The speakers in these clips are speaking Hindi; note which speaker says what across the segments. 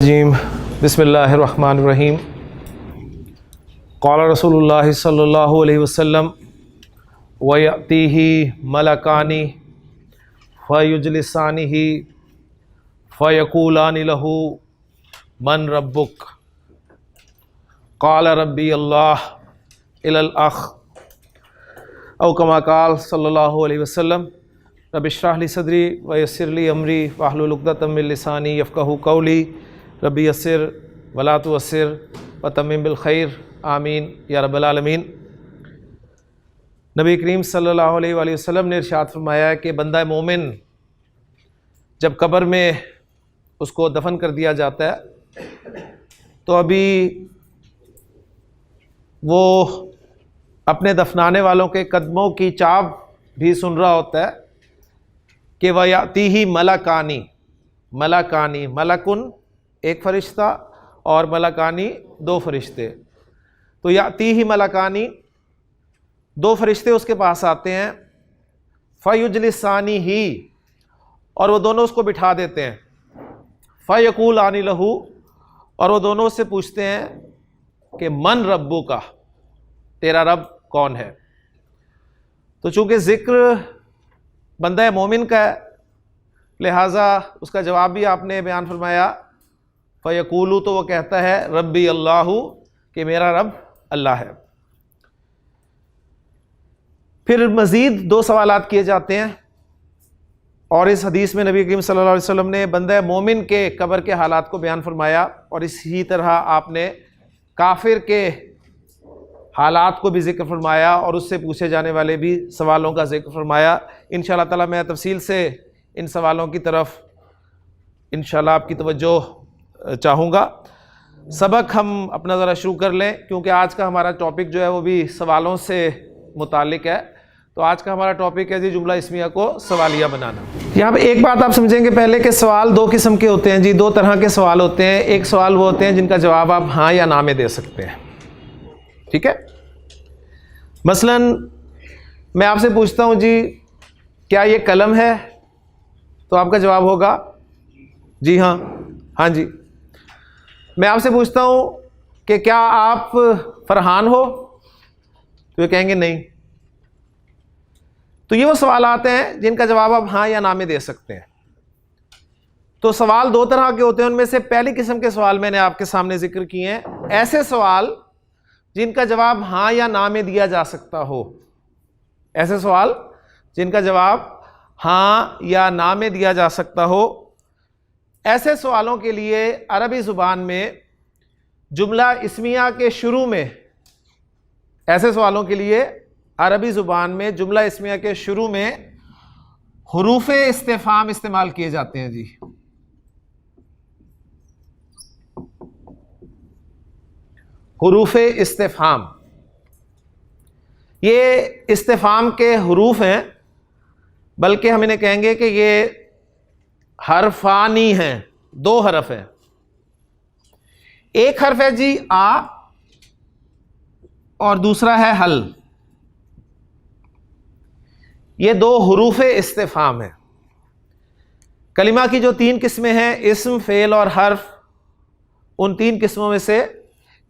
Speaker 1: जीम बिस्मिल्लाहिर्रहमानिर्रहीम। क़ाल रसूलुल्लाह सल्लल्लाहु अलैहि वसल्लम वयअतीही मलकानी फ़युजलिसानिही फ़यक़ूलानि लहू मन रब्बुक क़ाल रब्बी अल्लाह इलल अख़ औ कमा क़ाल सल्लल्लाहु अलैहि वसल्लम रब्बि इश्रह ली सदरी व यस्सिर ली अमरी वाहलुल उक़दतम मिन लिसानी यफ़क़हू क़ौली रब्बी यस्सिर वला तुअस्सिर व तम्मिम बिल खैर आमीन या रब्बल आलमीन। नबी करीम सल्लल्लाहु अलैहि वसल्लम ने इरशाद फरमाया कि बंदा मोमिन जब कब्र में उसको दफन कर दिया जाता है तो अभी वो अपने दफनाने वालों के कदमों की चाप भी सुन रहा होता है कि वयातीही मलकानी, मलकुन एक फ़रिश्ता और मलकानी दो फरिश्ते। तो यातीही मलकानी दो फरिश्ते उसके पास आते हैं, फ़युजलिसानी ही और वो दोनों उसको बिठा देते हैं, फ़यक़ूलानि लहू और वो दोनों उससे पूछते हैं कि मन रब्बू का, तेरा रब कौन है। तो चूँकि ज़िक्र बंदा मोमिन का है लिहाजा उसका जवाब भी आपने बयान फरमाया, फ़यक़ूलू तो वो कहता है रब्बी अल्लाहु कि मेरा रब अल्लाह है। फिर मज़ीद दो सवालात किए जाते हैं और इस हदीस में नबी करीम सल्लल्लाहु अलैहि वसल्लम ने बंदा मोमिन के कब्र के हालात को बयान फरमाया और इसी तरह आपने काफिर के हालात को भी ज़िक्र फरमाया और उससे पूछे जाने वाले भी सवालों का ज़िक्र फरमाया। इंशाअल्लाह ताला मैं तफसील से इन सवालों की तरफ इंशाअल्लाह आपकी तवज्जो चाहूँगा। सबक हम अपना ज़रा शुरू कर लें क्योंकि आज का हमारा टॉपिक जो है वो भी सवालों से मुतालिक है। तो आज का हमारा टॉपिक है जी जुमला इस्मिया को सवालिया बनाना। यहाँ पे एक बात आप समझेंगे पहले कि सवाल दो किस्म के होते हैं जी, दो तरह के सवाल होते हैं। एक सवाल वो होते हैं जिनका जवाब आप हाँ या ना में दे सकते हैं, ठीक है। मसलन मैं आपसे पूछता हूँ जी क्या ये कलम है, तो आपका जवाब होगा जी हाँ, हाँ जी। मैं आपसे पूछता हूँ कि क्या आप फरहान हो, तो ये कहेंगे नहीं। तो ये वो सवाल आते हैं जिनका जवाब आप हाँ या ना में दे सकते हैं। तो सवाल दो तरह के होते हैं, उनमें से पहली किस्म के सवाल मैंने आपके सामने जिक्र किए हैं, ऐसे सवाल जिनका जवाब हाँ या ना में दिया जा सकता हो। ऐसे सवाल जिनका जवाब हाँ या ना में दिया जा सकता हो, ऐसे सवालों के लिए अरबी ज़ुबान में जुमला इस्मिया के शुरू में, ऐसे सवालों के लिए अरबी ज़ुबान में जुमला इस्मिया के शुरू में हुरूफ़े इस्तिफ़हाम इस्तेमाल किए जाते हैं जी। हुरूफ़े इस्तिफ़हाम, ये इस्तिफ़हाम के हुरूफ हैं, बल्कि हम इन्हें कहेंगे कि ये हरफानी हैं, दो हरफ हैं। एक हरफ है जी आ और दूसरा है हल। ये दो हुरूफ़े इस्तिफ़हाम हैं। कलिमा की जो तीन किस्में हैं, इस्म, फ़ेल और हर्फ, उन तीन किस्मों में से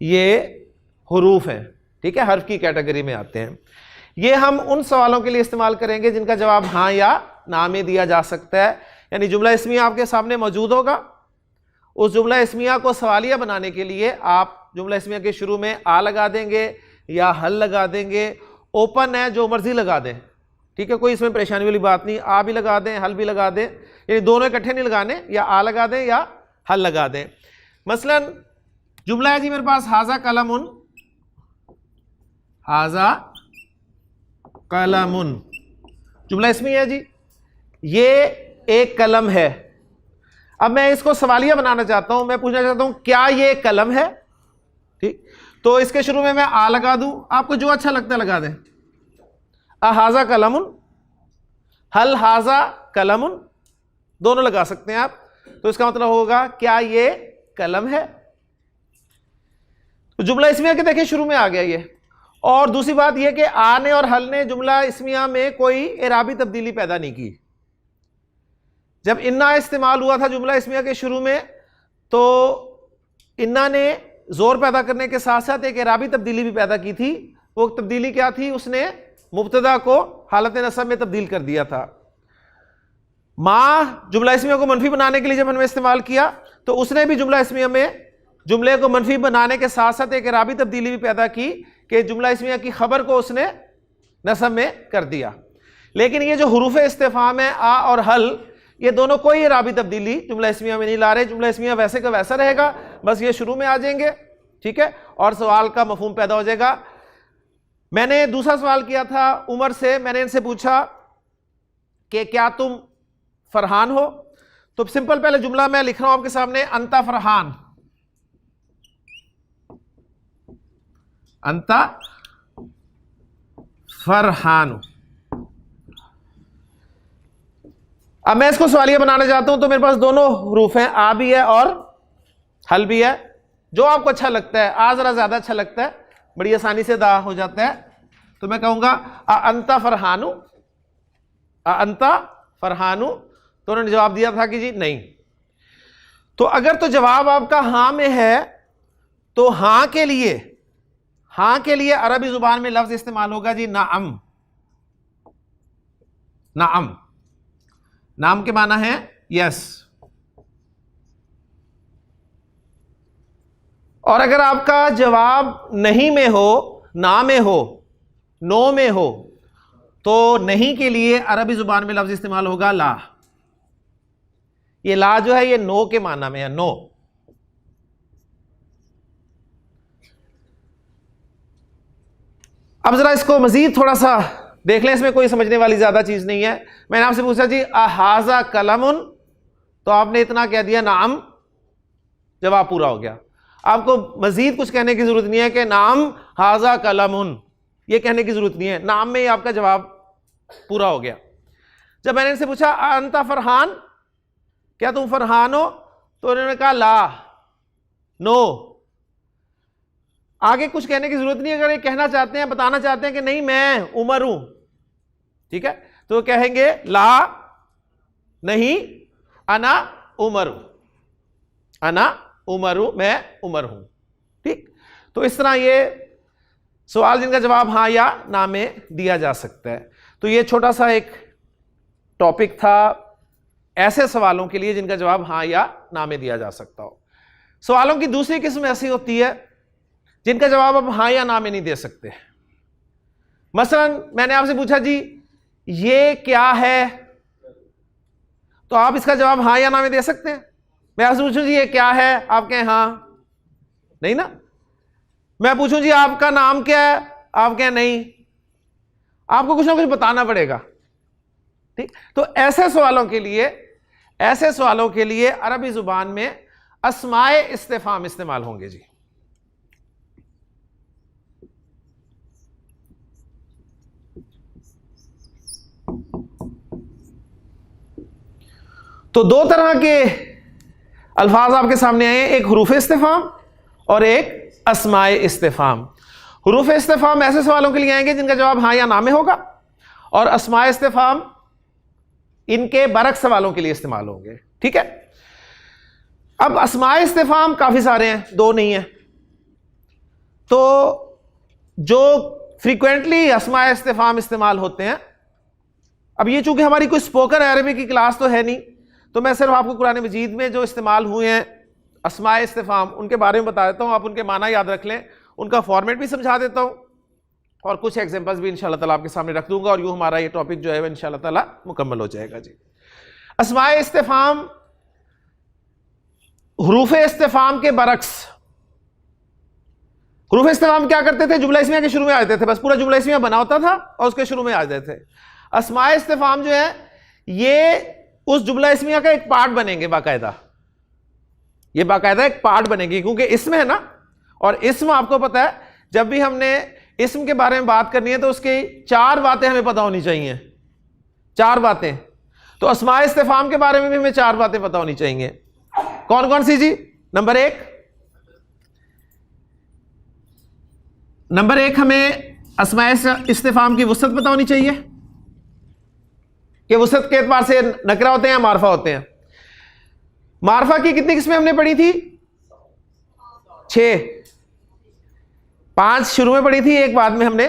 Speaker 1: ये हुरूफ हैं, ठीक है, हर्फ की कैटेगरी में आते हैं। ये हम उन सवालों के लिए इस्तेमाल करेंगे जिनका जवाब हाँ या ना में दिया जा सकता है। यानी जुमला इस्मिया आपके सामने मौजूद होगा, उस जुमला इस्मिया को सवालिया बनाने के लिए आप जुमला इस्मिया के शुरू में आ लगा देंगे या हल लगा देंगे। ओपन है, जो मर्जी लगा दें, ठीक है, कोई इसमें परेशानी वाली बात नहीं। आ भी लगा दें, हल भी लगा दें, यानी दोनों इकट्ठे नहीं लगाने, या आ लगा दें या हल लगा दें। मसलन जुमला है जी मेरे पास हाजा कलमुन, हाजा कलमुन, जुमला इस्मिया है जी, ये एक कलम है। अब मैं इसको सवालिया बनाना चाहता हूं, मैं पूछना चाहता हूं क्या ये कलम है, ठीक। तो इसके शुरू में मैं आ लगा दूं, आपको जो अच्छा लगता है लगा दें। हाजा कलमुन, हल हाजा कलमुन, दोनों लगा सकते हैं आप। तो इसका मतलब होगा क्या ये कलम है। तो जुमला इस्मिया के देखिए शुरू में आ गया ये। और दूसरी बात यह कि आ ने और हल ने जुमला इस्मिया में कोई एराबी तब्दीली पैदा नहीं की। जब इन्ना इस्तेमाल हुआ था जुमला इस्मिया के शुरू में, तो इन्ना ने जोर पैदा करने के साथ साथ एक इराबी तब्दीली भी पैदा की थी। वो तब्दीली क्या थी? उसने मुब्तदा को हालत नसब में तब्दील कर दिया था। माँ जुमला इस्मिया को मनफी बनाने के लिए जब हमने इस्तेमाल किया तो उसने भी जुमला इस्मिया में जुमले को मनफी बनाने के साथ साथ एक इराबी तब्दीली भी पैदा की कि जुमला इस्मिया की खबर को उसने नसब में कर दिया। लेकिन ये जो हुरूफ इस्तिफाम है आ और हल, ये दोनों कोई इराबी तब्दीली जुमला इस्मिया में नहीं ला रहे। जुमला इस्मिया वैसे का वैसा रहेगा, बस ये शुरू में आ जाएंगे, ठीक है, और सवाल का मफहूम पैदा हो जाएगा। मैंने दूसरा सवाल किया था उमर से, मैंने इनसे पूछा कि क्या तुम फरहान हो? तो सिंपल पहले जुमला मैं लिख रहा हूं आपके सामने, अंता फरहान, अंता फरहान। अब मैं इसको सवालिया बनाना चाहता हूं, तो मेरे पास दोनों हरूफ हैं, आ भी है और हल भी है। जो आपको अच्छा लगता है, आ जरा ज्यादा अच्छा लगता है, बड़ी आसानी से दा हो जाता है, तो मैं कहूंगा अंता फरहानु, अंता फरहानु। तो उन्होंने जवाब दिया था कि जी नहीं। तो अगर तो जवाब आपका हां में है, तो हां के लिए अरबी जुबान में लफ्ज इस्तेमाल होगा जी नाअम। नाअम, नाम के माना है यस। और अगर आपका जवाब नहीं में हो, ना में हो, नो में हो, तो नहीं के लिए अरबी जुबान में लफ्ज इस्तेमाल होगा ला। ये ला जो है ये नो के माना में है, नो। अब जरा इसको मजीद थोड़ा सा देख लें, इसमें कोई समझने वाली ज्यादा चीज नहीं है। मैंने आपसे पूछा जी अहाजा कलमुन, तो आपने इतना कह दिया नाम, जवाब पूरा हो गया। आपको मजीद कुछ कहने की जरूरत नहीं है कि नाम हाजा कलमुन, ये कहने की जरूरत नहीं है, नाम में ही आपका जवाब पूरा हो गया। जब मैंने इनसे पूछा अंता फरहान, क्या तुम फरहान हो? तो उन्होंने कहा ला, नो। आगे कुछ कहने की जरूरत नहीं है। अगर ये कहना चाहते हैं, बताना चाहते हैं कि नहीं मैं उमर हूं, ठीक है, तो कहेंगे ला नहीं अना उमर हूं, अना उमर हूं, मैं उमर हूं, ठीक। तो इस तरह ये सवाल जिनका जवाब हां या ना में दिया जा सकता है। तो ये छोटा सा एक टॉपिक था ऐसे सवालों के लिए जिनका जवाब हां या ना में दिया जा सकता हो। सवालों की दूसरी किस्म ऐसी होती है जिनका जवाब आप हां या ना में नहीं दे सकते। मसलन मैंने आपसे पूछा जी ये क्या है, तो आप इसका जवाब हां या ना में दे सकते हैं। मैं आपसे पूछूं जी ये क्या है, आप कहें हां, नहीं ना। मैं पूछूं जी आपका नाम क्या है, आप कहें नहीं। आपको कुछ ना कुछ बताना पड़ेगा, ठीक। तो ऐसे सवालों के लिए अरबी जुबान में अस्माए इस्तिफाम इस्तेमाल होंगे जी। तो दो तरह के अल्फाज आपके सामने आए हैं, एक हुरूफ इस्तिफाम और एक अस्माए इस्तिफाम। हुरूफ इस्तिफाम ऐसे सवालों के लिए आएंगे जिनका जवाब हां या ना में होगा, और अस्माए इस्तिफाम इनके बरक्स सवालों के लिए इस्तेमाल होंगे, ठीक है। अब अस्माए इस्तिफाम काफी सारे हैं, दो नहीं है। तो जो फ्रीक्वेंटली अस्माए इस्तिफाम इस्तेमाल होते हैं, अब ये चूंकि हमारी कोई स्पोकन अरबी की क्लास तो है नहीं, तो मैं सिर्फ आपको कुरान मजीद में जो इस्तेमाल हुए हैं अस्माए इस्तिफाम उनके बारे में बता देता हूं। आप उनके माना याद रख लें, उनका फॉर्मेट भी समझा देता हूं, और कुछ एग्जांपल्स भी इंशाल्लाह ताला आपके सामने रख दूंगा, और यूं हमारा ये टॉपिक जो है इंशाल्लाह ताला मुकम्मल हो जाएगा जी। अस्माए इस्तिफाम हुरूफ इस्तिफाम के बरक्स। हुरूफ इस्तिफाम क्या करते थे? जुमला इस्मिया के शुरू में आ जाते थे, बस पूरा जुमला इस्मिया बना होता था और उसके शुरू में आ जाते थे। अस्माए इस्तिफाम जो है ये उस जुमला इस्मिया का एक पार्ट बनेंगे, बाकायदा ये बाकायदा एक पार्ट बनेगी, क्योंकि इसमें है ना, और इसमें आपको पता है जब भी हमने इसम के बारे में बात करनी है तो उसकी चार बातें हमें पता होनी चाहिए, चार बातें। तो अस्माए इस्तिफाम के बारे में भी हमें चार बातें पता होनी चाहिए। कौन कौन सी जी? नंबर एक हमें अस्माए इस्तिफाम की वुसअत पता होनी चाहिए कि वुसअत के एतबार से नकरा होते हैं, मारफा होते हैं। मारफा की कितनी किस्में हमने पढ़ी थी? 6। 5 शुरू में पढ़ी थी, एक बाद में हमने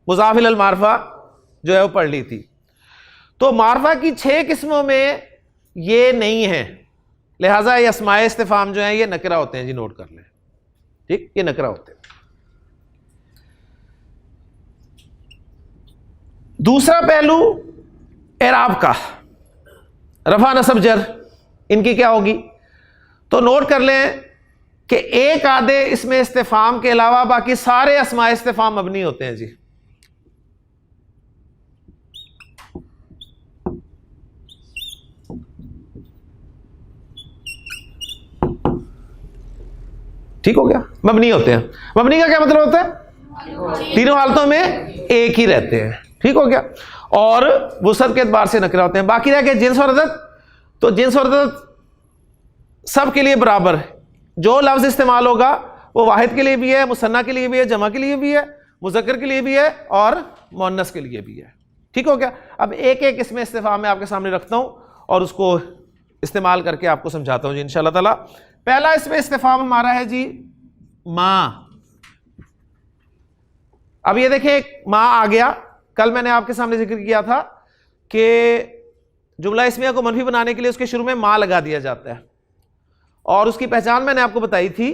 Speaker 1: मुज़ाफ इलल मारफा जो है वो पढ़ ली थी। तो मारफा की 6 किस्मों में ये नहीं है, लिहाजा ये अस्माए इस्तिफाम जो है ये नकरा होते हैं जी, नोट कर लें। ठीक, ये नकरा होते हैं। दूसरा पहलू एराब का, रफा नसब जर इनकी क्या होगी? तो नोट कर लें कि एक आधे इसमें इस्तिफाम के अलावा बाकी सारे अस्माए इस्तिफाम मबनी होते हैं जी। ठीक हो गया, मबनी होते हैं। मबनी का क्या मतलब होता है? तीनों हालतों में एक ही रहते हैं। ठीक हो गया, और वुसअत के एतबार से नकरा होते हैं। बाकी रह गया जिन्स और अदद। तो जिन्स और अदद सब के लिए बराबर है, जो लफ्ज इस्तेमाल होगा वो वाहिद के लिए भी है, मुसन्ना के लिए भी है, जमा के लिए भी है, मुज़क्कर के लिए भी है और मुअन्नस के लिए भी है। ठीक हो गया। अब एक एक इसमें इस्तिफाम मैं आपके सामने रखता हूं और उसको इस्तेमाल करके आपको समझाता हूं जी इंशाअल्लाह ताला। पहला इसमें इस्तिफाम हमारा है जी माँ। अब ये देखिए माँ आ गया। कल मैंने आपके सामने जिक्र किया था कि जुमला इस्मिया को मनफी बनाने के लिए उसके शुरू में माँ लगा दिया जाता है, और उसकी पहचान मैंने आपको बताई थी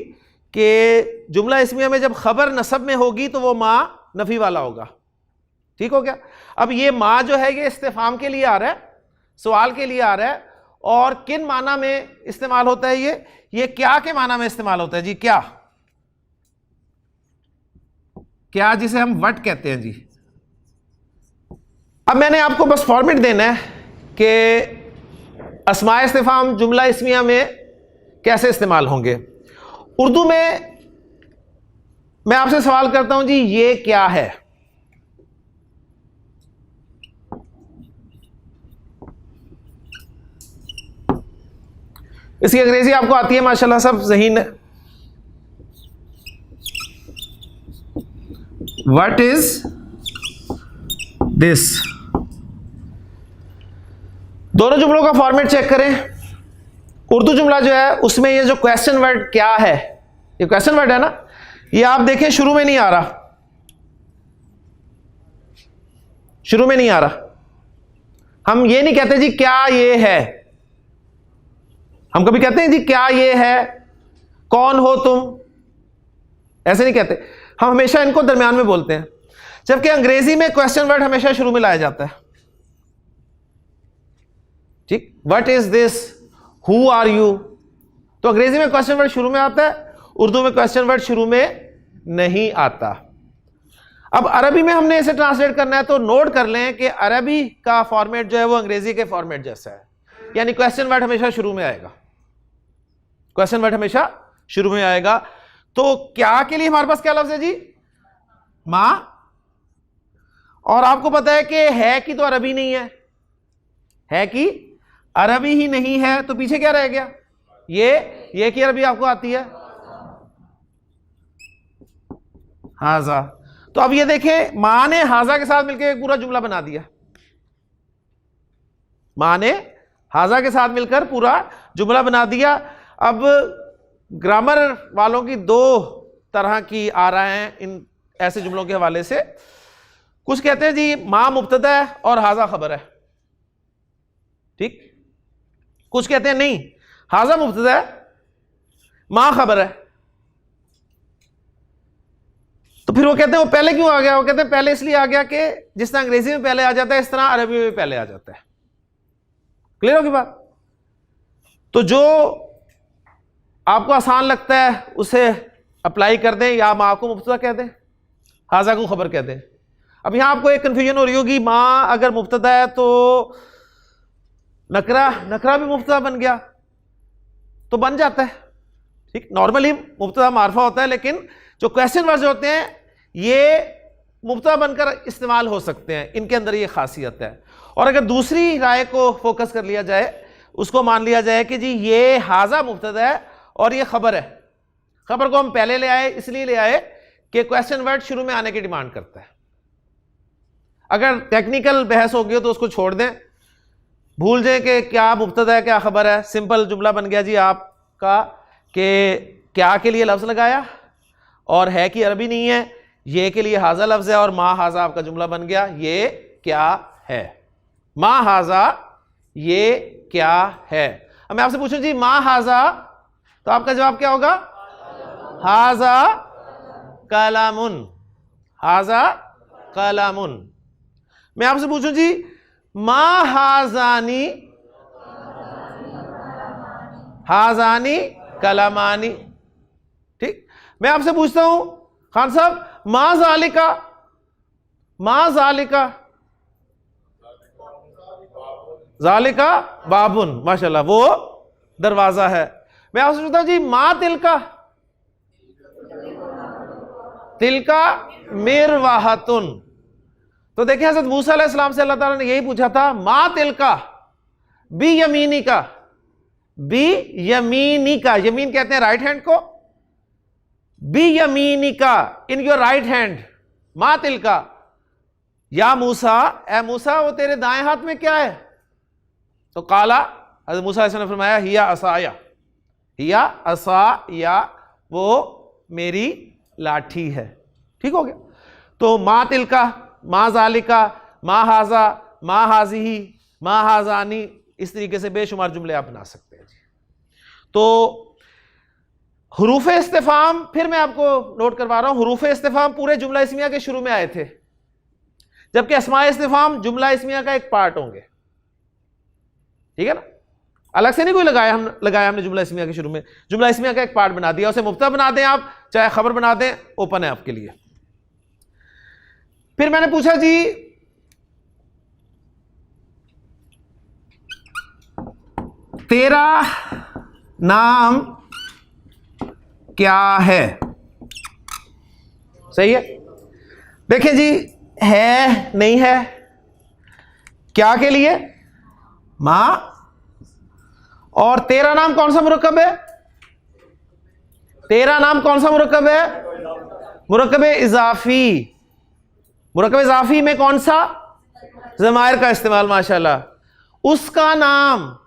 Speaker 1: कि जुमला इस्मिया में जब खबर नसब में होगी तो वो माँ नफी वाला होगा। ठीक हो गया। अब ये माँ जो है ये इस्तिफाम के लिए आ रहा है, सवाल के लिए आ रहा है, और किन माना में इस्तेमाल होता है? ये क्या के माना में इस्तेमाल होता है जी? क्या, क्या जिसे हम वट कहते हैं जी। अब मैंने आपको बस फॉर्मेट देना है कि अस्माए इस्तिफाम जुमला इस्मिया में कैसे इस्तेमाल होंगे। उर्दू में मैं आपसे सवाल करता हूं जी, ये क्या है? इसकी अंग्रेजी आपको आती है माशाल्लाह, सब ज़हीन है। What is this? दोनों जुमलों का फॉर्मेट चेक करें। उर्दू जुमला जो है उसमें ये जो क्वेश्चन वर्ड क्या है, ये क्वेश्चन वर्ड है ना, ये आप देखें शुरू में नहीं आ रहा, शुरू में नहीं आ रहा। हम ये नहीं कहते जी क्या ये है, हम कभी कहते हैं जी क्या ये है, कौन हो तुम, ऐसे नहीं कहते। हम हमेशा इनको दरमियान में बोलते हैं, जबकि अंग्रेजी में क्वेश्चन वर्ड हमेशा शुरू में लाया जाता है। ठीक, what is this, who are you, तो अंग्रेजी में क्वेश्चन वर्ड शुरू में आता है, उर्दू में क्वेश्चन वर्ड शुरू में नहीं आता। अब अरबी में हमने इसे ट्रांसलेट करना है, तो नोट कर लें कि अरबी का फॉर्मेट जो है वो अंग्रेजी के फॉर्मेट जैसा है, यानी क्वेश्चन वर्ड हमेशा शुरू में आएगा, क्वेश्चन वर्ड हमेशा शुरू में आएगा। तो क्या के लिए हमारे पास क्या लफ्ज है जी? मां। और आपको पता है कि है की तो अरबी नहीं है, है की अरबी ही नहीं है, तो पीछे क्या रह गया? ये की अरबी आपको आती है हाजा। तो अब ये देखें, मां ने हाजा के साथ मिलकर एक पूरा जुमला बना दिया, मां ने हाजा के साथ मिलकर पूरा जुमला बना दिया। अब ग्रामर वालों की दो तरह की आ रहे हैं इन ऐसे जुमलों के हवाले से। कुछ कहते हैं जी मां मुब्तदा है और हाजा खबर है, ठीक। कुछ कहते हैं नहीं, हाजा मुब्तदा है, मां खबर है। तो फिर वो कहते हैं वो पहले क्यों आ गया? वो कहते हैं पहले इसलिए आ गया कि जिस तरह अंग्रेजी में पहले आ जाता है इस तरह अरबी में पहले आ जाता है। क्लियर होगी बात? तो जो आपको आसान लगता है उसे अप्लाई कर दें, या मां को मुब्तदा कह दें, हाजा को खबर कह दें। अब यहां आपको एक कंफ्यूजन हो रही होगी, मां अगर मुब्तदा है तो नकरा भी मुब्तदा बन गया, तो बन जाता है, ठीक। नॉर्मली मुब्तदा मारफा होता है, लेकिन जो क्वेश्चन वर्ड्स होते हैं ये मुब्तदा बनकर इस्तेमाल हो सकते हैं, इनके अंदर ये खासियत है। और अगर दूसरी राय को फोकस कर लिया जाए, उसको मान लिया जाए कि जी ये हाजा मुब्तदा है और ये खबर है, खबर को हम पहले ले आए, इसलिए ले आए कि क्वेश्चन वर्ड शुरू में आने की डिमांड करता है। अगर टेक्निकल बहस होगी तो उसको छोड़ दें, भूल जाए कि क्या मुब्तदा है क्या खबर है, सिंपल जुमला बन गया जी आपका कि क्या के लिए लफ्ज़ लगाया और है कि अरबी नहीं है, ये के लिए हाजा लफ्ज़ है और मा हाजा आपका जुमला बन गया। ये क्या है, मा हाजा ये क्या है। अब मैं आपसे पूछूं जी मा हाजा, तो आपका जवाब क्या होगा? हाजा कलामुन, हाजा कलामुन। मैं आपसे पूछूं जी मा हाजानी, हाजानी कलामानी। ठीक, मैं आपसे पूछता हूं खान साहब मा जालिका, मा जालिका, जालिका बाबुन, माशाल्लाह वो दरवाजा है। मैं आपसे पूछता हूं जी मा तिलका, तिलका मिरवाहतुन। तो देखिए हज़रत मूसा अलैहिस्सलाम से अल्लाह ताला ने यही पूछा था मा तिलका बी यमीनी का, बी यमीनी का, यमीन कहते हैं राइट हैंड को, बी यमीनी का इन योर राइट हैंड, मा तिलका या मूसा, ए मूसा वो तेरे दाएं हाथ में क्या है? तो काला हज़रत मूसा ने फरमाया हिया असाया, हिया असाया वो मेरी लाठी है। ठीक हो गया। तो मा तिलका, मा जालिका, मा हाजा, मा हाजिही, मा हाजानी, इस तरीके से बेशुमार जुमले आप बना सकते हैं जी। तो हुरूफ इस्तिफाम फिर मैं आपको नोट करवा रहा हूं, हुरूफ इस्तिफाम पूरे जुमला इस्मिया के शुरू में आए थे, जबकि अस्मा इस्तिफाम जुमला इस्मिया का एक पार्ट होंगे। ठीक है ना, अलग से नहीं कोई लगाया हमने जुमला इस्मिया के शुरू में, जुमला इस्मिया का एक पार्ट बना दिया, उसे मुब्तदा बना दें आप चाहे खबर बना दें, ओपन है आपके लिए। फिर मैंने पूछा जी तेरा नाम क्या है? सही है। देखिए जी है नहीं है, क्या के लिए मां, और तेरा नाम कौन सा मुरक्कब है? तेरा नाम कौन सा मुरक्कब है? मुरक्कब इजाफी। मुरक्कब इजाफी में कौन सा? ज़मायर का इस्तेमाल, माशाल्लाह। उसका नाम,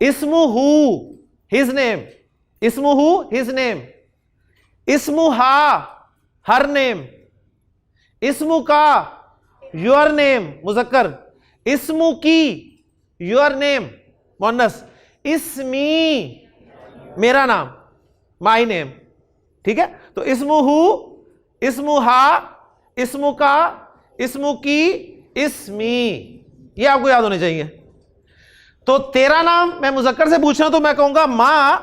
Speaker 1: इस्मुहु हिज नेम, इस्मुहु हिज नेम, इस्मुहा हर नेम, इस्मु का योर नेम मुज़क्कर, इस्मु की योर नेम मुअन्नस, इस्मी मेरा नाम माई नेम। ठीक है, तो इस्मुहु, इस्मुहा, इस्मु का, इस्मु की, इस्मी, ये आपको याद होने चाहिए। तो तेरा नाम मैं मुज़क्कर से पूछ रहा हूं तो मैं कहूंगा मां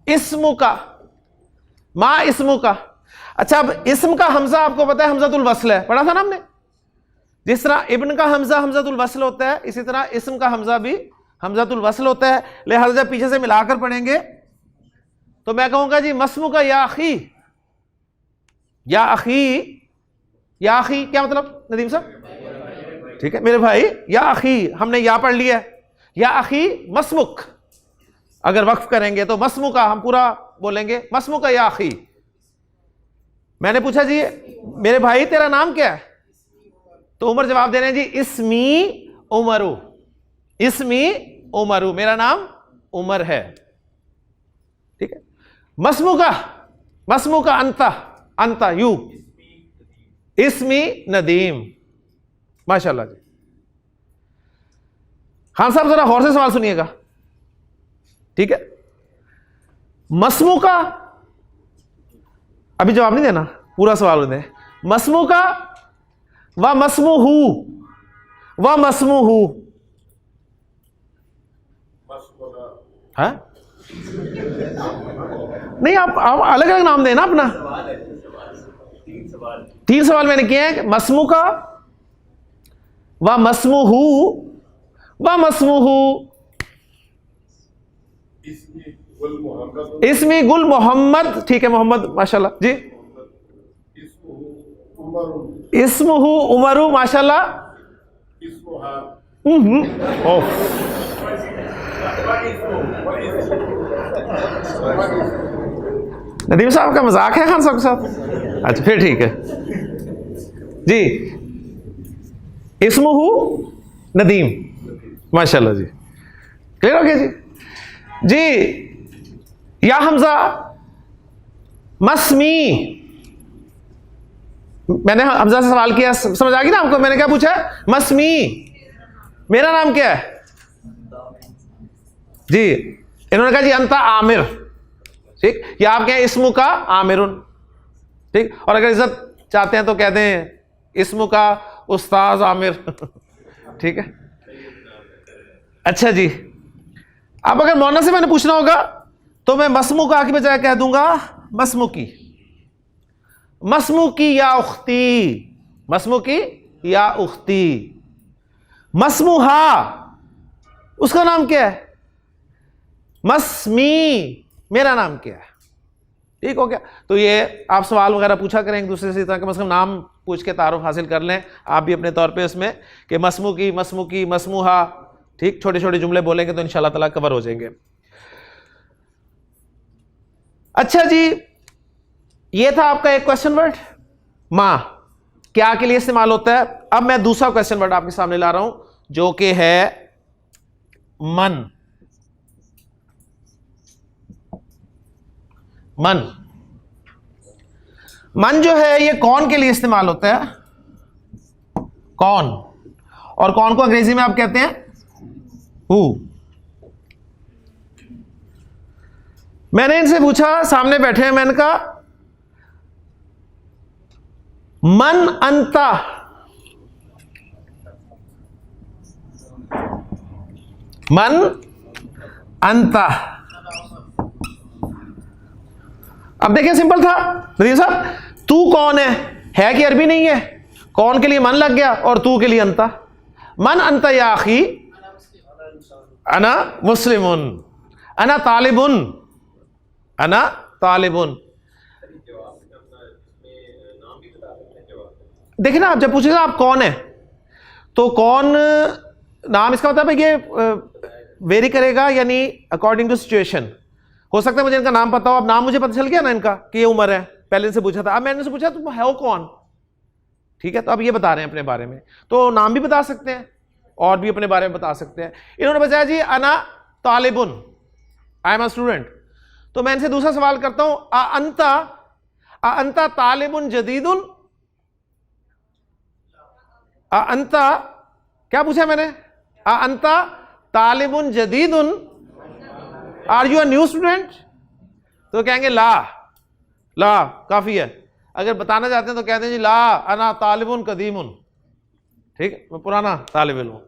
Speaker 1: इस्मु का, मां इस्मु का। अच्छा, अब इस्म का हमजा आपको पता है हमजातुल वस्ल है, पढ़ा था ना हमने। जिस तरह इब्न का हमजा हमजातुल वस्ल होता है, इसी तरह इस्म का हमजा भी हमजातुल वस्ल होता है। लिहाजा जब पीछे से मिलाकर पढ़ेंगे तो मैं कहूंगा जी मस्मु का या अखी, या अखी, या अखी क्या मतलब नदीम साहब? ठीक है मेरे भाई, या अखी हमने या पढ़ लिया है, या अखी मस्मुक, अगर वक्फ करेंगे तो मस्मु का हम पूरा बोलेंगे, मस्मु का या अखी। मैंने पूछा जी मेरे भाई तेरा नाम क्या है? तो उमर जवाब दे रहे हैं जी इस्मी उमरु, इस्मी उमरु, मेरा नाम उमर है। ठीक है, मस्मु का अंता, अंता यू, इस्मी नदीम, माशाल्लाह जी। खान साहब जरा गौर से सवाल सुनिएगा। ठीक है, मस्मु का, अभी जवाब नहीं देना, पूरा सवाल दे। मस्मु का व मस्मुहु, व मस्मुहु, हाँ नहीं आप अलग अलग नाम देना अपना। तीन सवाल मैंने किए हैं, मस्मु का व मस्मुहु, व मस्मुहु, इसमी गुल मोहम्मद। ठीक है मोहम्मद, माशाल्लाह जी। इस्मुहु उमरु, माशाल्लाह। नदीम साहब का मजाक है खान साहब के साथ? अच्छा फिर ठीक है। जी, इस्मुहु नदीम, माशाल्लाह जी, क्लियर हो गया जी। जी, या हमजा मस्मी, मैंने हमजा से सवाल किया, समझ आ गई ना आपको? मैंने क्या पूछा? मस्मी, मेरा नाम क्या है जी। इन्होंने कहा जी अंता आमिर, ठीक, या आप कहें इस्मु का आमिरुन, ठीक। और अगर इज्जत चाहते हैं तो कहते हैं इस्मु का उस्ताज आमिर, ठीक है। अच्छा जी, अब अगर मौना से मैंने पूछना होगा तो मैं मस्मू का की बजाय कह दूंगा मस्मू की, मस्मू की या उख्ती, मस्मू की या उख्ती। मस्मुहा, उसका नाम क्या है? मस्मी, मेरा नाम क्या है? ठीक हो गया। तो ये आप सवाल वगैरह पूछा करें एक दूसरे से, ताकि मतलब नाम पूछ के तारुफ हासिल कर लें आप भी अपने तौर पे उसमें, कि मस्मू की, मस्मुहा, ठीक, छोटे छोटे जुमले बोलेंगे तो इंशाल्लाह ताला कवर हो जाएंगे। अच्छा जी, ये था आपका एक क्वेश्चन वर्ड मां, क्या के लिए इस्तेमाल होता है। अब मैं दूसरा क्वेश्चन वर्ड आपके सामने ला रहा हूं, जो कि है मन। मन, मन जो है ये कौन के लिए इस्तेमाल होता है? कौन, और कौन को अंग्रेजी में आप कहते हैं हु। मैंने इनसे पूछा, सामने बैठे हैं, मैंने कहा मन अंता, मन अंता। अब देखिए सिंपल था नदीम साहब, तू कौन है कि अरबी नहीं है, कौन के लिए मन लग गया और तू के लिए अंता। मन अंता या अखी, अना मुस्लिमुन, अना तालिबुन, अना तालिबुन। देखिए ना, आप जब पूछेगा आप कौन है, तो कौन नाम, इसका मतलब है ये वेरी करेगा, यानी अकॉर्डिंग टू सिचुएशन। हो सकता है मुझे इनका नाम पता हो, अब नाम मुझे पता चल गया ना इनका कि ये उमर है, पहले इनसे पूछा था, अब मैंने इनसे पूछा तुम है कौन, ठीक है, तो अब ये बता रहे हैं अपने बारे में, तो नाम भी बता सकते हैं और भी अपने बारे में बता सकते हैं। इन्होंने बताया जी अना तालिबुन, आई एम अ स्टूडेंट। तो मैं इनसे दूसरा सवाल करता हूं, आ अंता तालिबुन जदीदुन, आ अंता, क्या पूछा मैंने? आ अंता तालिबुन जदीदुन, are you a new student? तो कहेंगे ला, ला काफी है। अगर बताना चाहते हैं तो कहते हैं जी ला अना तालिबुन कदीमुन, ठीक, मैं पुराना तालिब इल्म हूं।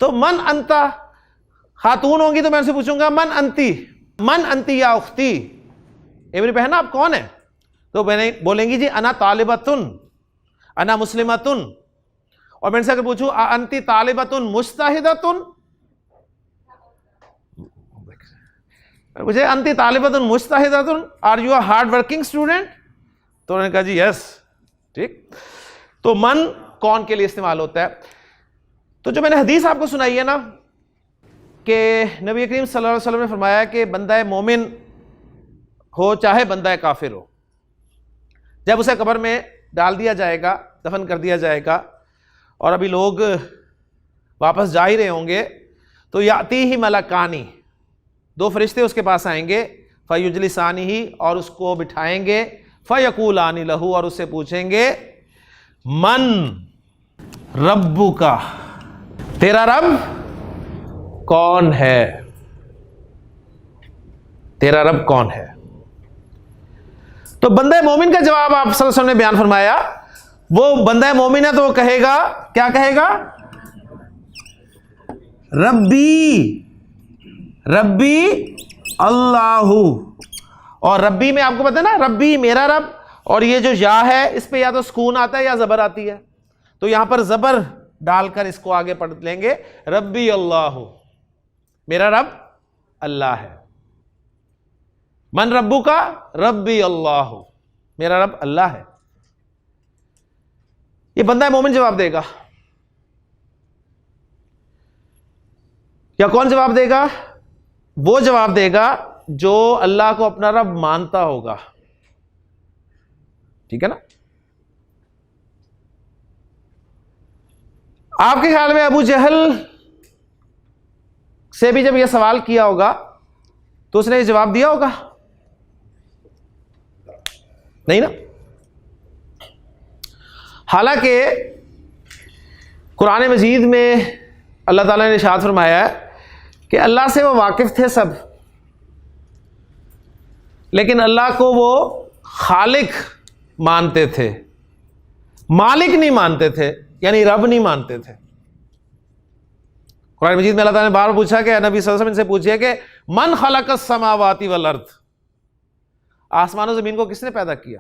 Speaker 1: तो मन अंता, खातून होंगी तो मैं उनसे पूछूंगा मन अंती, मन अंती या उख्ती, ये मेरी बहन आप कौन है? तो मैंने बोलेंगी जी अना तालिबतुन, अना मुस्लिमतुन। और मैं इनसे अगर पूछूं अंती तालिबतुन मुज्तहिदतुन, मुझे अंति तालिबतुन मुज्तहिदतुन, are you a hard working student? तो उन्होंने कहा जी यस, ठीक। तो मन कौन के लिए इस्तेमाल होता है। तो जो मैंने हदीस आपको सुनाई है ना, कि नबी करीम सल्लल्लाहु अलैहि वसल्लम ने फरमाया कि बंदा मोमिन हो चाहे बंदा काफिर हो, जब उसे कब्र में डाल दिया जाएगा, दफन कर दिया जाएगा, और अभी लोग वापस जा ही रहे होंगे, तो याती ही मलकानी, दो फरिश्ते उसके पास आएंगे, फयुजलिसानी ही, और उसको बिठाएंगे, फयकूलानी लहू, और उससे पूछेंगे मन रब्बु का, तेरा रब कौन है, तेरा रब कौन है। तो बंदा मोमिन का जवाब आप सल्लल्लाहु अलैहि वसल्लम ने बयान फरमाया, वो बंदा मोमिन है तो वो कहेगा, क्या कहेगा? रब्बी, रब्बी अल्लाहु। और रब्बी में आपको पता है ना, रब्बी मेरा रब, और ये जो या है इस पे या तो सुकून आता है या जबर आती है, तो यहां पर जबर डालकर इसको आगे पढ़ लेंगे, रब्बी अल्लाहु, मेरा रब अल्लाह है। मन रब्बू का, रब्बी अल्लाहु, मेरा रब अल्लाह है। ये बंदा मोमिन जवाब देगा, या कौन जवाब देगा? वो जवाब देगा जो अल्लाह को अपना रब मानता होगा, ठीक है ना। आपके ख्याल में अबू जहल से भी जब यह सवाल किया होगा तो उसने जवाब दिया होगा? नहीं ना। हालांकि कुरान मजीद में अल्लाह ताला ने इरशाद फरमाया है कि अल्लाह से वो वाकिफ थे सब, लेकिन अल्लाह को वो खालिक मानते थे, मालिक नहीं मानते थे, यानी रब नहीं मानते थे। कुरान मजीद में अल्लाह ताला ने बार पूछा कि नबी सल्लल्लाहु अलैहि वसल्लम से पूछिए कि मन खलक़स समावाति वल अर्द, आसमान और जमीन को किसने पैदा किया?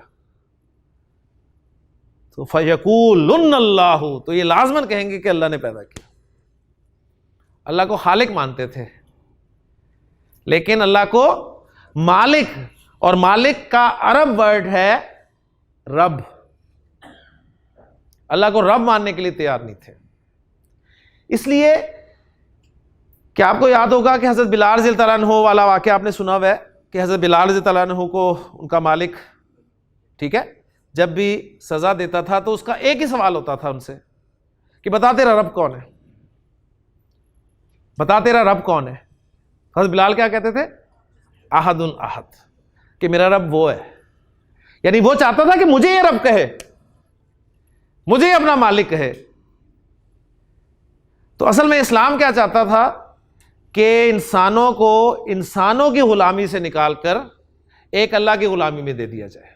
Speaker 1: तो फयकूलुन अल्लाहु, तो ये लाजमन कहेंगे कि अल्लाह ने पैदा किया। अल्लाह को खालिक मानते थे, लेकिन अल्लाह को मालिक, और मालिक का अरब वर्ड है रब। अल्लाह को रब मानने के लिए तैयार नहीं थे। इसलिए क्या आपको याद होगा कि हजरत बिलाल रज़ियल्लाहु अन्हु वाला वाक़या आपने सुना हुआ है कि हजरत बिलाल रज़ियल्लाहु अन्हु को उनका मालिक, ठीक है, जब भी सजा देता था तो उसका एक ही सवाल होता था उनसे कि बता तेरा रब कौन है, बता तेरा रब कौन है। हजरत बिलाल क्या कहते थे? अहदुन अहद, कि मेरा रब वो है। यानी वो चाहता था कि मुझे ये रब कहे, मुझे अपना मालिक कहे। तो असल में इस्लाम क्या चाहता था कि इंसानों को इंसानों की गुलामी से निकालकर एक अल्लाह की गुलामी में दे दिया जाए,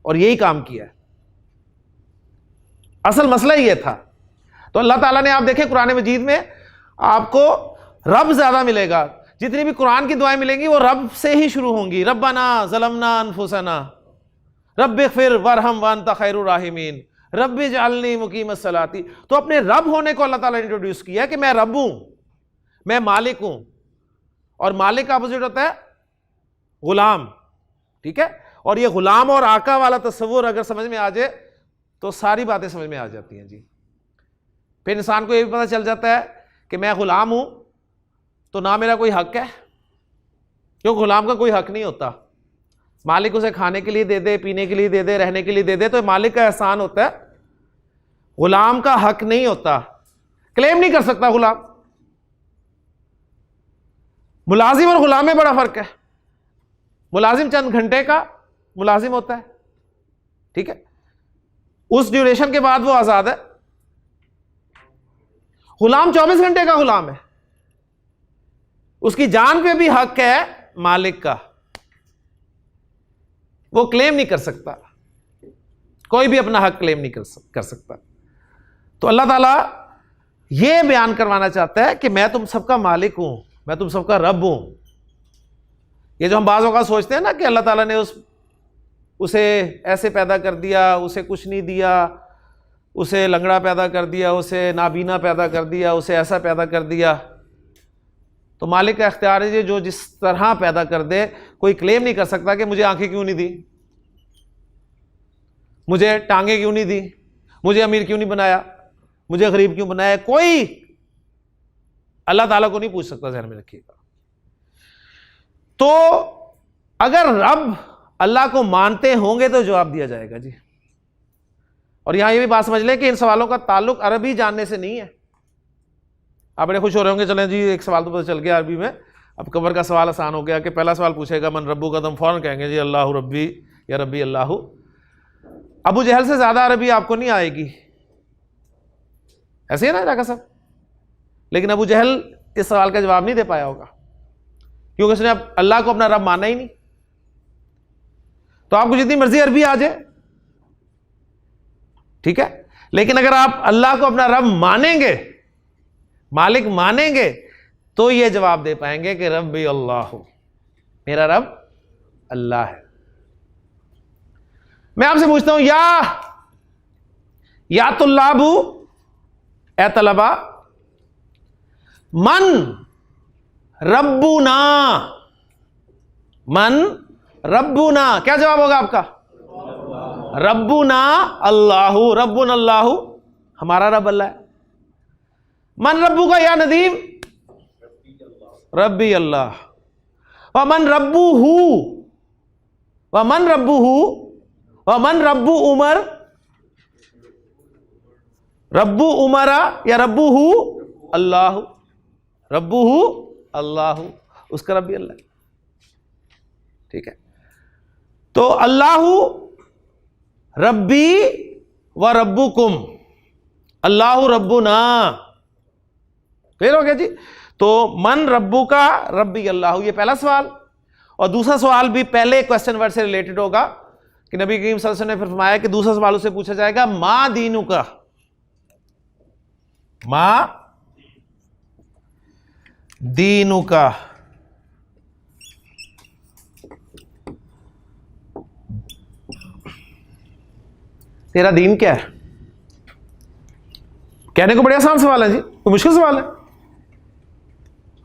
Speaker 1: और यही काम किया है। असल मसला ये था। तो अल्लाह ताला ने, आप देखें कुरान मजीद में आपको रब ज्यादा मिलेगा, जितनी भी कुरान की दुआएं मिलेंगी वो रब से ही शुरू होंगी। रब्बना ज़लमना अनफुसना रब्बिग़फिर वरहम व अंता खैरुर राहिमीन रब्बि जअलनी मुकीमस सलाती। तो अपने रब होने को अल्लाह ताला ने इंट्रोड्यूस किया कि मैं रब हूं, मैं मालिक हूं, और मालिक का अपोजिट होता है गुलाम, ठीक है। और ये गुलाम और आका वाला तस्वुर अगर समझ में आ जाए तो सारी बातें समझ में आ जाती हैं जी। फिर इंसान को ये भी पता चल जाता है कि मैं गुलाम हूं तो ना मेरा कोई हक है, क्योंकि गुलाम का कोई हक नहीं होता। मालिक उसे खाने के लिए दे दे, पीने के लिए दे दे, रहने के लिए दे दे, तो मालिक का एहसान होता है, गुलाम का हक नहीं होता, क्लेम नहीं कर सकता गुलाम। मुलाजिम और गुलाम में बड़ा फर्क है। मुलाजिम चंद घंटे का मुलाजिम होता है, ठीक है, उस ड्यूरेशन के बाद वो आजाद है। गुलाम 24 घंटे का गुलाम है, उसकी जान पे भी हक है मालिक का, वो क्लेम नहीं कर सकता, कोई भी अपना हक क्लेम नहीं कर सकता। तो अल्लाह ताला ये बयान करवाना चाहता है कि मैं तुम सबका मालिक हूं, मैं तुम सबका रब हूं। ये जो हम बाज़ औक़ात सोचते हैं ना कि अल्लाह ताला ने उसे ऐसे पैदा कर दिया, उसे कुछ नहीं दिया, उसे लंगड़ा पैदा कर दिया, उसे नाबीना पैदा कर दिया, उसे ऐसा पैदा कर दिया, तो मालिक का इख्तियार है जो जिस तरह पैदा कर दे। कोई क्लेम नहीं कर सकता कि मुझे आंखें क्यों नहीं दी, मुझे टांगे क्यों नहीं दी, मुझे अमीर क्यों नहीं बनाया, मुझे गरीब क्यों बनाया। कोई अल्लाह ताला को नहीं पूछ सकता, ध्यान में रखिएगा। तो अगर रब अल्लाह को मानते होंगे तो जवाब दिया जाएगा जी। और यहां ये भी बात समझ लें कि इन सवालों का ताल्लुक अरबी जानने से नहीं है। आप बड़े खुश हो रहे होंगे, चलें जी एक सवाल तो पता चल गया अरबी में, अब कबर का सवाल आसान हो गया कि पहला सवाल पूछेगा मन रब्बू का, तुम फौरन कहेंगे जी अल्लाह रब्बी या रब्बी अल्लाह। अबू जहल से ज्यादा अरबी आपको नहीं आएगी, ऐसे ही ना जाका साहब। लेकिन अबू जहल इस सवाल का जवाब नहीं दे पाया होगा, क्योंकि उसने अब अल्लाह को अपना रब माना ही नहीं। तो आपको जितनी मर्जी अरबी आ जाए, ठीक है, लेकिन अगर आप अल्लाह को अपना रब मानेंगे, मालिक मानेंगे, तो यह जवाब दे पाएंगे कि रब्बी अल्लाह, मेरा रब अल्लाह है। मैं आपसे पूछता हूं या तुल्लाबू, ए तलबा, मन रब्बुना, मन रब्बुना, क्या जवाब होगा आपका? रब्बुना अल्लाहु, रब्बुन अल्लाहु, हमारा रब अल्लाह है। मन रब्बू का या नदीम? रब्बी अल्लाह। व मन रब्बू हु, व मन रब्बू हु, व मन रब्बू उमर, रब्बू उमरा या रब्बू हु अल्लाह, रब्बू हु अल्लाह, उसका रब्बी अल्लाह। ठीक है, तो अल्लाहु रब्बी व रब्बुकुम, अल्लाहु रब्बुना। क्लियर हो गया जी। तो मन रब्बू का रब्बी अल्लाह, ये पहला सवाल। और दूसरा सवाल भी पहले क्वेश्चन वर्ड से रिलेटेड होगा कि नबी करीम सल्लल्लाहु अलैहि वसल्लम ने फिर फरमाया कि दूसरा सवाल उससे पूछा जाएगा माँ दीनु का, माँ दीनु का, तेरा दीन क्या है। कहने को बड़ा आसान सवाल है जी, कोई मुश्किल सवाल है।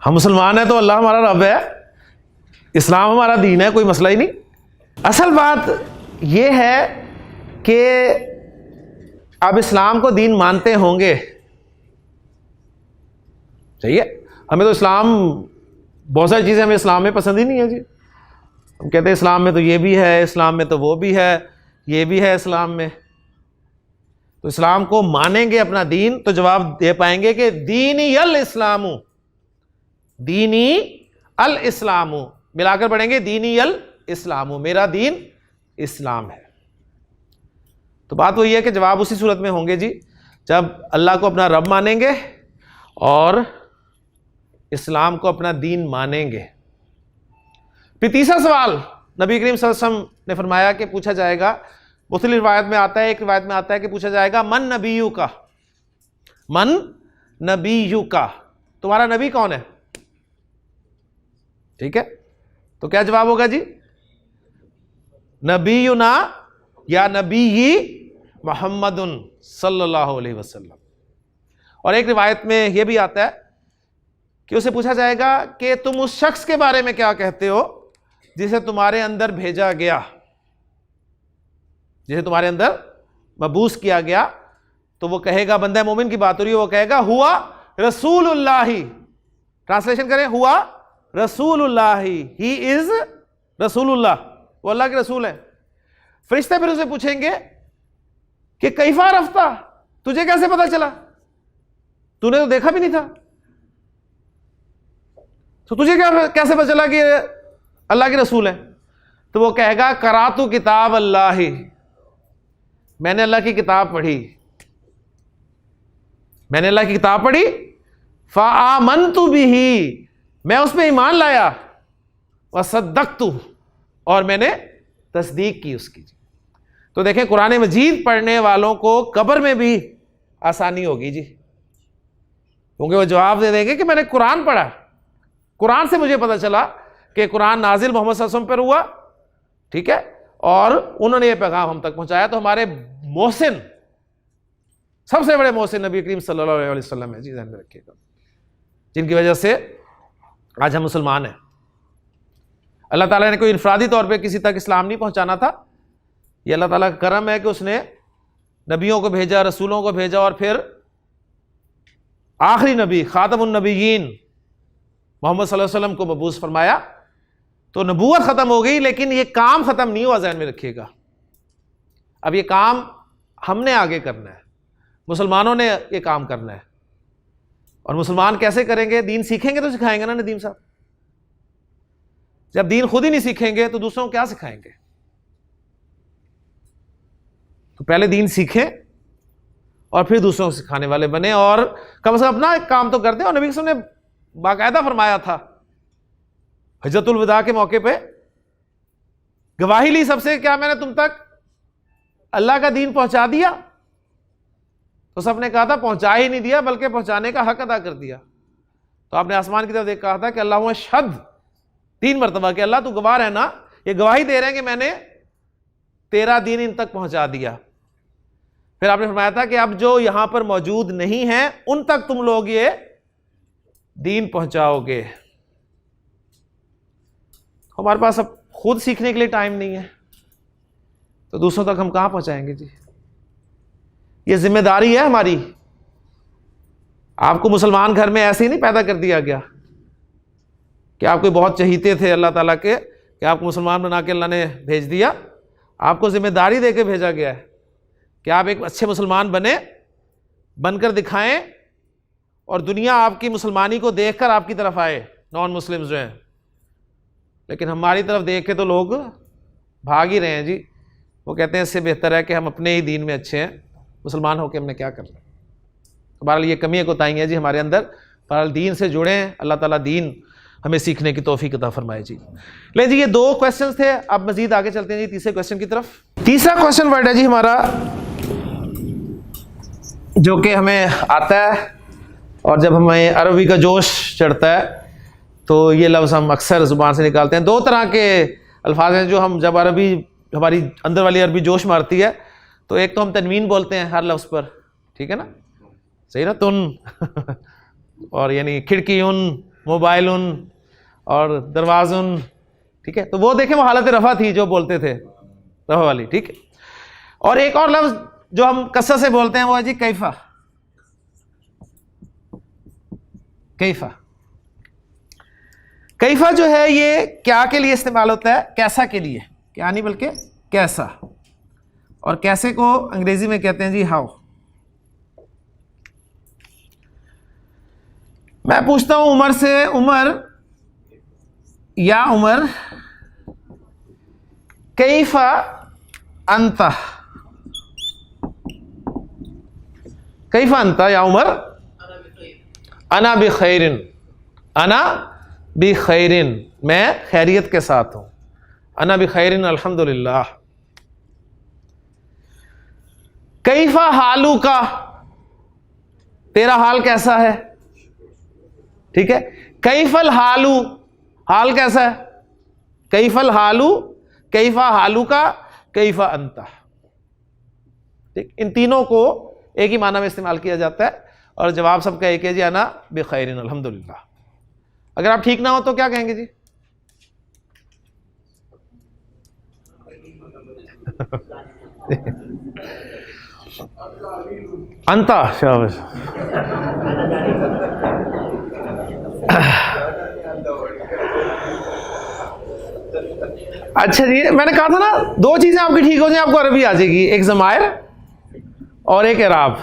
Speaker 1: हम मुसलमान हैं तो अल्लाह हमारा रब है, इस्लाम हमारा दीन है, कोई मसला ही नहीं। असल बात यह है कि अब इस्लाम को दीन मानते होंगे, सही है। हमें तो इस्लाम, बहुत सारी चीज़ें हमें इस्लाम में पसंद ही नहीं है जी। हम कहते हैं इस्लाम में तो ये भी है, इस्लाम में तो वो भी है, ये भी है इस्लाम में। तो इस्लाम को मानेंगे अपना दीन तो जवाब दे पाएंगे कि दीनी अल इस्लामु, दीनी अल इस्लामु, मिलाकर पढ़ेंगे दीनी अल इस्लामु, मेरा दीन इस्लाम है। तो बात वही है कि जवाब उसी सूरत में होंगे जी जब अल्लाह को अपना रब मानेंगे और इस्लाम को अपना दीन मानेंगे। फिर तीसरा सवाल नबी करीम सल्लल्लाहु अलैहि वसल्लम ने फरमाया कि पूछा जाएगा, मुख्तलिफ रिवायत में आता है, एक रिवायत में आता है कि पूछा जाएगा मन नबीयू का, मन नबीयू का, तुम्हारा नबी कौन है। ठीक है, तो क्या जवाब होगा जी, नबीयुना या नबीयी मुहम्मदुन सल्लल्लाहु अलैहि वसल्लम। और एक रिवायत में यह भी आता है कि उसे पूछा जाएगा कि तुम उस शख्स के बारे में क्या कहते हो जिसे तुम्हारे अंदर भेजा गया, जिसे तुम्हारे अंदर मबूस किया गया। तो वो कहेगा, बंदा मोमिन की बात हो रही है, वो कहेगा हुआ रसूलुल्लाही, ट्रांसलेशन करें, हुआ रसूलुल्लाही, ही इज रसूलुल्लाह, वो अल्लाह के रसूल है। फरिश्ते फिर उसे पूछेंगे कि कैफा रफ्ता, तुझे कैसे पता चला, तूने तो देखा भी नहीं था, तो तुझे कैसे पता चला कि अल्लाह के रसूल है। तो वो कहेगा करातु किताब अल्लाह, मैंने अल्लाह की किताब पढ़ी, मैंने अल्लाह की किताब पढ़ी, फ़आमनतु बिही, मैं उस पर ईमान लाया, वसद्दक़तु, और मैंने तस्दीक की उसकी। तो देखें कुरान मजीद पढ़ने वालों को कब्र में भी आसानी होगी जी, क्योंकि वो जवाब दे देंगे कि मैंने कुरान पढ़ा, कुरान से मुझे पता चला कि कुरान नाजिल मोहम्मद सल्लल्लाहु अलैहि वसल्लम पर हुआ, ठीक है, और उन्होंने ये पैगाम हम तक पहुंचाया। तो हमारे मोहसिन, सबसे बड़े मोहसिन नबी करीम सल्लल्लाहु अलैहि वसल्लम है जी, ध्यान में रखिएगा, जिनकी वजह से आज हम मुसलमान हैं। अल्लाह ताला ने कोई इनफरादी तौर पे किसी तक इस्लाम नहीं पहुंचाना था, ये अल्लाह ताला का करम है कि उसने नबियों को भेजा, रसूलों को भेजा, और फिर आखिरी नबी खातमुन नबीयीन मोहम्मद सल्लल्लाहु अलैहि वसल्लम को मबूस फरमाया। तो नबूवत ख़त्म हो गई, लेकिन ये काम ख़त्म नहीं हुआ, ज़हन में रखिएगा। अब ये काम हमने आगे करना है, मुसलमानों ने ये काम करना है। और मुसलमान कैसे करेंगे, दीन सीखेंगे तो सिखाएंगे ना नदीम साहब। जब दीन खुद ही नहीं सीखेंगे तो दूसरों को क्या सिखाएंगे। तो पहले दीन सीखें और फिर दूसरों को सिखाने वाले बने, और कम से कम अपना एक काम तो करते। और नबी सल्लल्लाहु अलैहि वसल्लम ने बाकायदा फरमाया था, हज्जतुल विदा के मौके पे गवाही ली सबसे, क्या मैंने तुम तक अल्लाह का दीन पहुंचा दिया। तो सबने कहा था पहुंचा ही नहीं दिया, बल्कि पहुंचाने का हक अदा कर दिया। तो आपने आसमान की तरफ देख कहा था कि अल्लाह शद, 3 मरतबा कि अल्लाह तू गवाह रहना, ये गवाही दे रहे हैं कि मैंने तेरा दीन इन तक पहुंचा दिया। फिर आपने फरमाया था कि अब जो यहां पर मौजूद नहीं है उन तक तुम लोग ये दीन पहुंचाओगे। हमारे पास अब खुद सीखने के लिए टाइम नहीं है, तो दूसरों तक हम कहां पहुंचाएंगे जी। ये जिम्मेदारी है हमारी। आपको मुसलमान घर में ऐसे ही नहीं पैदा कर दिया गया कि आप कोई बहुत चहीते थे अल्लाह ताला के, कि आपको मुसलमान बना के अल्लाह ने भेज दिया। आपको जिम्मेदारी दे के भेजा गया है कि आप एक अच्छे मुसलमान बने, बनकर दिखाएं और दुनिया आपकी मुसलमानी को देखकर आपकी तरफ आए, नॉन मुस्लिम्स जो हैं। लेकिन हमारी तरफ देख के तो लोग भाग ही रहे हैं जी। वो कहते हैं इससे बेहतर है कि हम अपने ही दीन में अच्छे हैं, मुसलमान होकर हमने क्या करना। तो बहरहाल ये कमियाँ कोताहियाँ जी हमारे अंदर। बहरहाल दीन से जुड़े हैं, अल्लाह ताला दीन हमें सीखने की तौफीक अता फरमाए जी। ले जी, ये 2 क्वेश्चन थे, अब मजीद आगे चलते हैं जी तीसरे क्वेश्चन की तरफ। तीसरा क्वेश्चन वर्ड है जी हमारा, जो कि हमें आता है और जब हमें अरबी का जोश चढ़ता है तो ये लफ्ज़ हम अक्सर ज़ुबान से निकालते हैं। 2 तरह के अल्फाज हैं जो हम, जब अरबी हमारी अंदर वाली अरबी जोश मारती है तो एक तो हम तनवीन बोलते हैं हर लफ्ज़ पर, ठीक है ना, सही ना, तुन और यानी खिड़की उन, मोबाइल उन और दरवाजुन, ठीक है। तो वो देखें, वो हालत रफ़ा थी जो बोलते थे, रफ़ा वाली, ठीक है। और एक और लफ्ज़ जो हम कसर से बोलते हैं वो है जी कैफा। कैफा, कैफा जो है ये क्या के लिए इस्तेमाल होता है? कैसा के लिए, क्या नहीं बल्कि कैसा। और कैसे को अंग्रेजी में कहते हैं जी हाउ। मैं पूछता हूं उमर से, उमर या उमर कैफा अंता, कैफा अंता या उमर, अना बि खैरिन, अना बि खैरिन, मैं खैरियत के साथ हूं, अना बि खैरिन अल्हम्दुलिल्लाह। कैफा हालू का, तेरा हाल कैसा है, ठीक है। कैफल हालू, हाल कैसा है, कैफल हालू, कैफा हालू का, कैफा अंता, ठीक। इन तीनों को एक ही माना में इस्तेमाल किया जाता है और जवाब सबका एक है जी, अना बिखैरिन अल्हम्दुलिल्लाह। अगर आप ठीक ना हो तो क्या कहेंगे जी? अंता, शाबाश। अच्छा जी, मैंने कहा था ना 2 चीजें आपकी ठीक हो जाए आपको अरबी आ जाएगी, एक ज़मायर और एक एराब।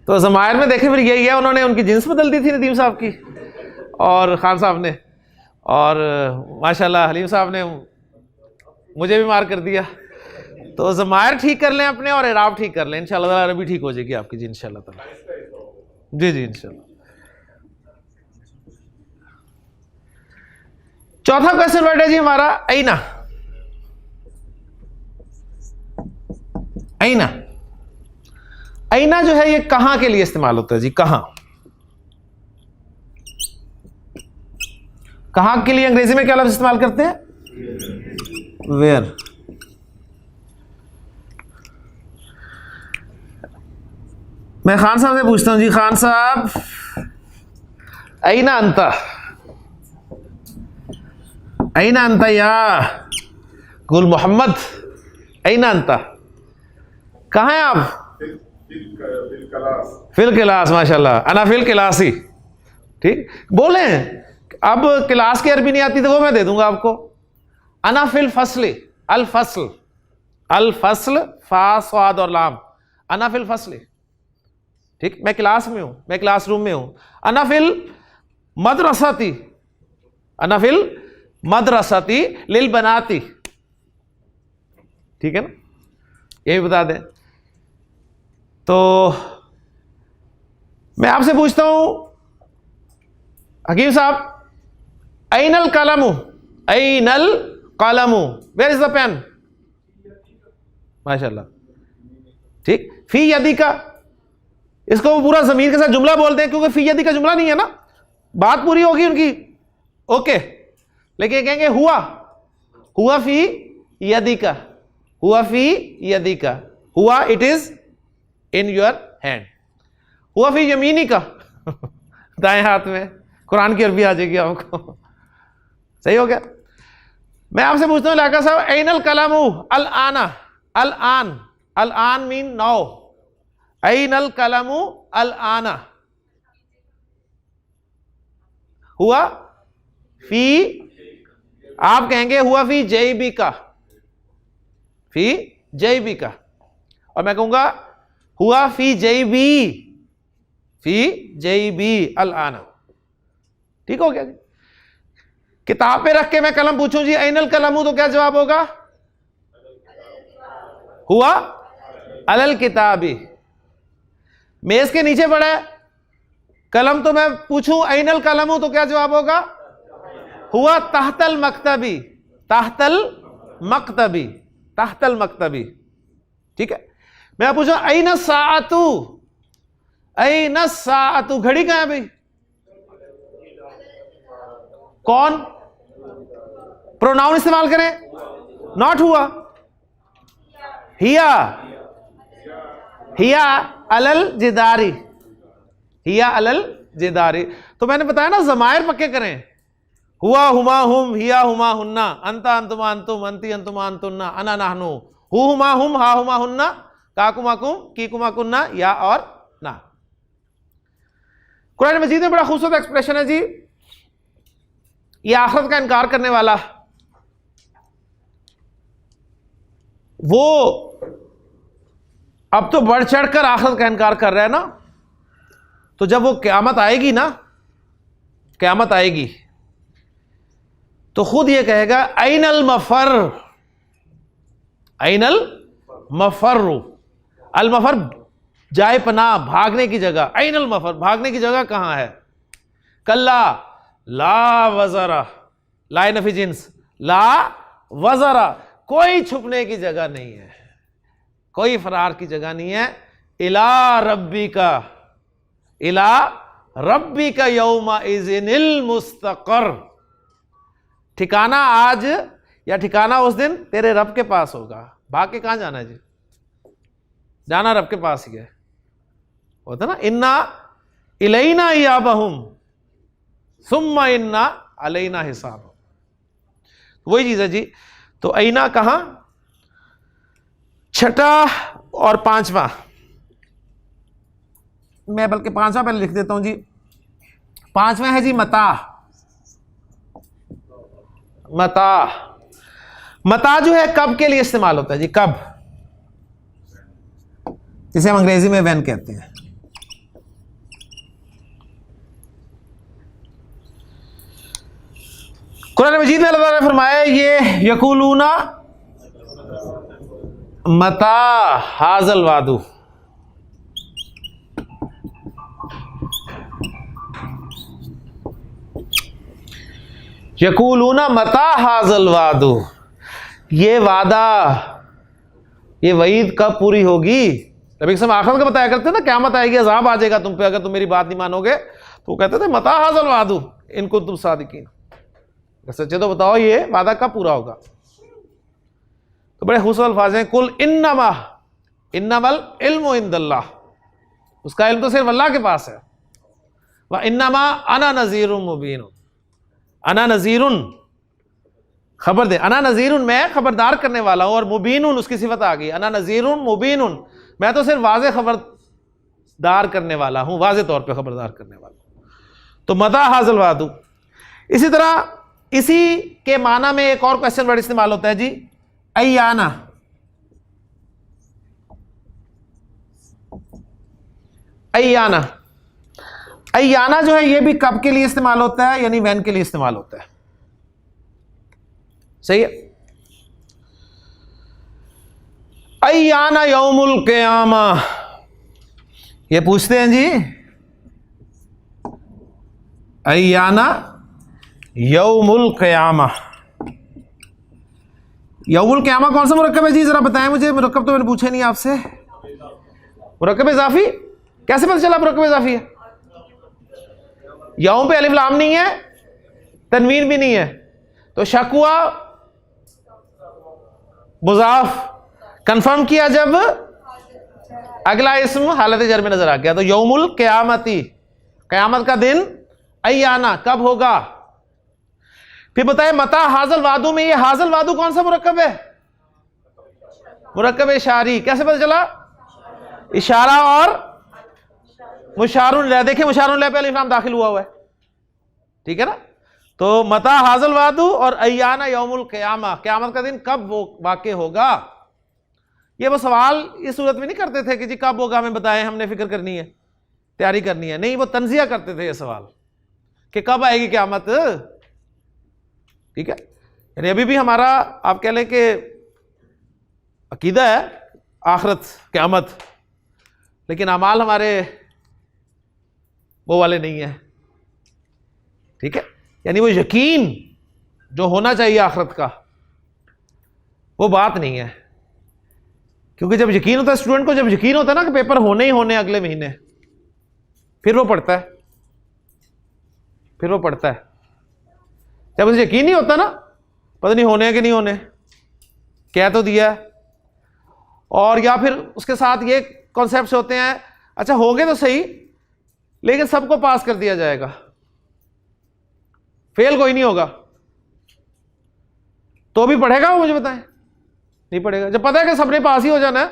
Speaker 1: तो ज़मायर में देखें फिर यही है, उन्होंने उनकी जिन्स बदल दी थी नदीम साहब की और खान साहब ने, और माशाल्लाह हलीम साहब ने मुझे भी मार कर दिया। तो ज़मायर ठीक कर लें अपने और एराब ठीक कर लें, इंशाल्लाह अरबी ठीक हो जाएगी आपकी जी, इंशाल्लाह ताला। जी जी इंशाल्लाह। चौथा क्वेश्चन वर्ड है जी हमारा ऐना। ऐना, ऐना जो है ये कहां के लिए इस्तेमाल होता है जी? कहां, कहां के लिए अंग्रेजी में क्या लफ्ज़ इस्तेमाल करते हैं? वेयर। मैं खान साहब से पूछता हूं जी, खान साहब ऐना अंता, ऐना अंता या गुल मोहम्मद, ऐना अंता, कहाँ हैं आप? फिल क्लास, माशाल्लाह, अना फिल क्लास ही, ठीक। बोले अब क्लास की अरबी नहीं आती तो वो मैं दे दूंगा आपको। अना फिल फस्ल, अल फसल, अल फसल, फा स्वाद और लाम, अना फिल फस्ल, ठीक। मैं क्लास में हूं, मैं क्लासरूम में हूं। अना फिल मदरसाती, अना फिल मदरसाती लिल बनाती, ठीक है ना, ये भी बता दें। तो मैं आपसे पूछता हूं हकीम साहब, ऐनल कलमु, ऐनल कलमु, वेयर इज द पेन? माशाल्लाह, ठीक। फी यदी का, इसको वो पूरा जमीर के साथ जुमला बोलते हैं क्योंकि फी यदी का जुमला नहीं है ना, बात पूरी होगी उनकी, ओके। लेकिन कहेंगे हुआ, हुआ फी यदी का, हुआ फी यदी का, हुआ it is in your hand, हुआ फी यमीनी का, दाएं हाथ में। कुरान की अरबी आ जाएगी आपको, सही हो गया। मैं आपसे पूछता हूं लाका साहब, ऐनल कलमु अल आना, अल आन, अल आन मीन नाउ, ऐनल कलमु अल आना, हुआ फी, आप कहेंगे हुआ फी जैबी का, फी जैबी का, और मैं कहूंगा हुआ फी जैबी, फी जैबी अल आना। ठीक हो गया जी। किताब पे रख के मैं कलम पूछूं जी ऐनल कलमू, तो क्या जवाब होगा? हुआ अलल किताबी। मेज के नीचे पड़ा है कलम, तो मैं पूछूं ऐनल कलमू, तो क्या जवाब होगा? हुआ तहतल मकतबी, तहतल मकतबी, तहतल मकतबी। ठीक है। मैं पूछूं ऐन साअतु, ऐन साअतु, घड़ी कहां है भाई? कौन? प्रोनाउन इस्तेमाल करें, नॉट हुआ, हिया, हिया अलल जिदारी, हिया अलल जिदारी। तो मैंने बताया ना ज़मायर पक्के करें, हुआ हुमा हुम, हिया हुमा हुन्ना, अंता अंतुमा अंतुम, अंती अंतुमा अंतुन्ना, अना नहनु, हु हुमा हुम, हा हुमा हुन्ना, काकुमा कुम, कीकुमा कुन्ना, या और ना। कुरान मजीद में बड़ा खूबसूरत एक्सप्रेशन है जी। ये आखिरत का इनकार करने वाला, वो अब तो बढ़ चढ़कर आखिरत का इनकार कर रहा है ना, तो जब वो क़यामत आएगी ना, क़यामत आएगी तो खुद ये कहेगा ऐनल मफर, ऐनल मफर, अल मफर जाए पनाह, भागने की जगह, ऐनल मफर, भागने की जगह कहां है? कल्ला ला वज़रा, ला नफी जिन्स, ला वज़रा, कोई छुपने की जगह नहीं है, कोई फरार की जगह नहीं है। इला रब्बी का, इला रब्बी का यौमा इज़निल मुस्तक़र, ठिकाना आज या ठिकाना उस दिन तेरे रब के पास होगा। भाग के कहां जाना है जी? जाना रब के पास ही है। होता ना इन्ना इलैना इयाबहुम सुम्मा इन्ना अलैना हिसाब, वही चीज है जी। तो ऐना कहां? छठा और पांचवा, मैं बल्कि पांचवा पहले लिख देता हूं जी। पांचवा है जी मता, मता, मता जो है कब के लिए इस्तेमाल होता है जी? कब, जिसे हम अंग्रेजी में व्हेन कहते हैं। कुरान मजीद में अल्लाह ताला ने फरमाया ये यकूलूना मता हाजल वादू, यकूलूना मता हाजल वादू, ये वादा, ये वईद कब पूरी होगी? नबी सल्लल्लाहु अलैहि वसल्लम आखिरत का बताया करते ना, क़यामत आएगी, अज़ाब आ जाएगा तुम पे अगर तुम मेरी बात नहीं मानोगे। तो वो कहते थे मता हाजल वादू इनको तुम सादिकीन, सच्चे तो बताओ ये वादा कब पूरा होगा? तो बड़े खूबसूरत अल्फाज हैं, कुल इन्नमा, इन्नमल इल्मु इंदल्लाह, उसका इल्म तो सिर्फ अल्लाह के पास है। व इन्नमा अना नज़ीरुन मुबीन, अना नज़ीरुन खबर दे, अना नज़ीरुन मैं खबरदार करने वाला हूं, और मुबीनुन उसकी सिफत आ गई, अना नज़ीरुन मुबीनुन मैं तो सिर्फ वाज़े खबरदार करने वाला हूं, वाज़े तौर पे खबरदार करने वाला। तो मता हाज़िल वादू। इसी तरह इसी के माना में एक और क्वेश्चन वर्ड इस्तेमाल होता है जी, अय्याना, अय्याना, अय्याना जो है ये भी कब के लिए इस्तेमाल होता है? यानी वैन के लिए इस्तेमाल होता है। सही है। अय्याना यौमुल क़यामा, ये पूछते हैं जी अय्याना यौमुल क़यामा। यौमुल क़यामा कौन सा मुरक्कब है जी? जरा बताएं मुझे, मुरक्कब तो मैंने पूछे नहीं आपसे। मुरक्कब इज़ाफ़ी, कैसे पता चला मुरक्कब इज़ाफ़ी है? यौम पे अलिफ लाम नहीं है, तनवीन भी नहीं है, तो शक हुआ, मुज़ाफ कंफर्म किया जब अगला इस्म हालत जर में नजर आ गया। तो यौमुल क़यामती, क़यामत का दिन, अय्याना कब होगा। फिर बताए मता हाजल वादू में, ये हाजल वादू कौन सा मुरक्कब है? मुरक्कब इशारी। कैसे पता चला? इशारा और मुशारुन इलैह। देखिए मुशारुन इलैह पे अलिफ लाम दाखिल हुआ है, ठीक है ना। तो मता हाजल वादू और अय्याना यौमुल क़यामा, क़यामत का दिन कब वो वाक़े होगा। ये वो सवाल इस सूरत में नहीं करते थे कि जी कब होगा हमें बताएं, हमने फिक्र करनी है। तैयारी करनी है। नहीं, वो तंजिया करते थे ये सवाल कि कब आएगी क़यामत। ठीक है, यानी अभी भी हमारा आप कह लें कि अकीदा है आखिरत क़यामत, लेकिन अमाल हमारे वो वाले नहीं है। ठीक है, यानी वो यकीन जो होना चाहिए आखिरत का, वो बात नहीं है। क्योंकि जब यकीन होता है स्टूडेंट को, जब यकीन होता है ना कि पेपर होने ही होने अगले महीने, फिर वो पढ़ता है, फिर वो पढ़ता है। जब उसे यकीन नहीं होता ना, पता नहीं होने कि नहीं होने, कह तो दिया है, और या फिर उसके साथ ये कॉन्सेप्ट्स होते हैं, अच्छा हो गए तो सही लेकिन सबको पास कर दिया जाएगा, फेल कोई नहीं होगा, तो भी पढ़ेगा वो? मुझे बताएं, नहीं पढ़ेगा। जब पता है कि सबने पास ही हो जाना है,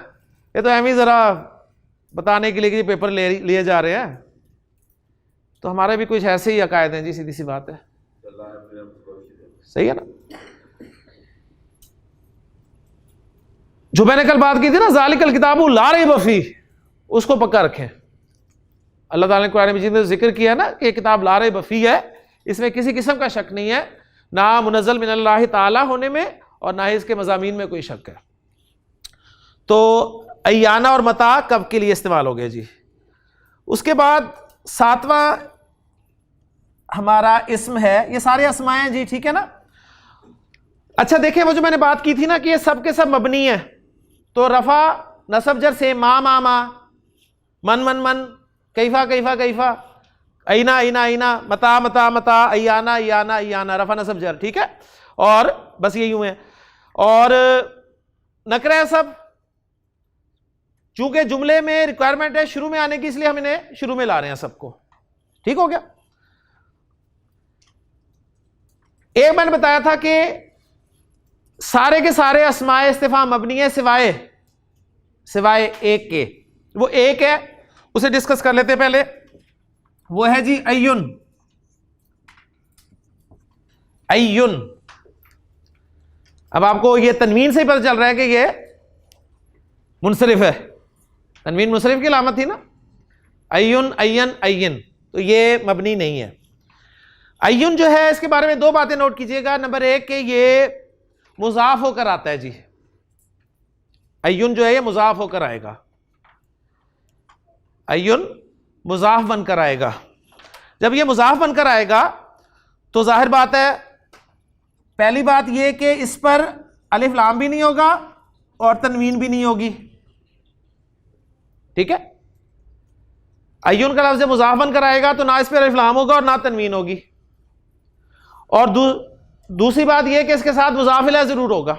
Speaker 1: ये तो एम ही जरा बताने के लिए कि पेपर लिए जा रहे हैं, तो हमारे भी कुछ ऐसे ही अकायद हैं जी, सीधी सी बात है। सही है ना? जो मैंने कल बात की थी ना, ज़ालिकल किताबु ला रैब फीह, उसको पक्का रखें। अल्लाह ताला ने कुरान मजीद में जिक्र किया ना कि किताब ला रैब फीह है, इसमें किसी किस्म का शक नहीं है, ना मुनज़्ज़ल मिनल्लाहि ताला होने में और ना ही इसके मज़ामीन में कोई शक है। तो अय्याना और मता कब के लिए इस्तेमाल हो गया जी। उसके बाद 7वां हमारा इस्म है, ये सारे अस्माएं हैं जी, ठीक है ना। अच्छा देखें, वो जो मैंने बात की थी ना कि ये सब के सब मबनी है, तो रफा नसब जर से मा मा मा, मन मन मन, कैफा कैफा कैफा, ऐना ऐना ऐना, मता मता मता, अय्याना अय्याना अय्याना, रफा नसब जर, ठीक है। और बस ये यूं है। और नकरा है सब, चूंकि जुमले में रिक्वायरमेंट है शुरू में आने की, इसलिए हम इन्हें शुरू में ला रहे हैं सबको। ठीक हो गया। एक मैंने बताया था कि सारे के सारे अस्माए इस्तिफाम मबनी है सिवाय एक के। वो एक है, उसे डिस्कस कर लेते पहले। वो है जी अय्युन। अय्युन, अब आपको ये तनवीन से ही पता चल रहा है कि ये मुनसरिफ है। तनवीन मुनसरिफ की अलामत थी ना, अय्युन अय्यन अय्यन, तो ये मबनी नहीं है। अय्युन जो है, इसके बारे में दो बातें नोट कीजिएगा। नंबर एक कि ये मुजाफ होकर आता है जी। अय्युन जो है ये मुजाफ होकर आएगा, अय्युन मुजाफ बनकर आएगा। जब ये मुजाफ बनकर आएगा तो जाहिर बात है, पहली बात ये कि इस पर अलिफ लाम भी नहीं होगा और तनवीन भी नहीं होगी। ठीक है, अय्युन का लफ्ज़ मुजाफ बनकर आएगा तो ना इस पर अलिफ लाम होगा और ना तनवीन होगी। और दूसरी बात यह कि इसके साथ मुजाफ इलैह जरूर होगा,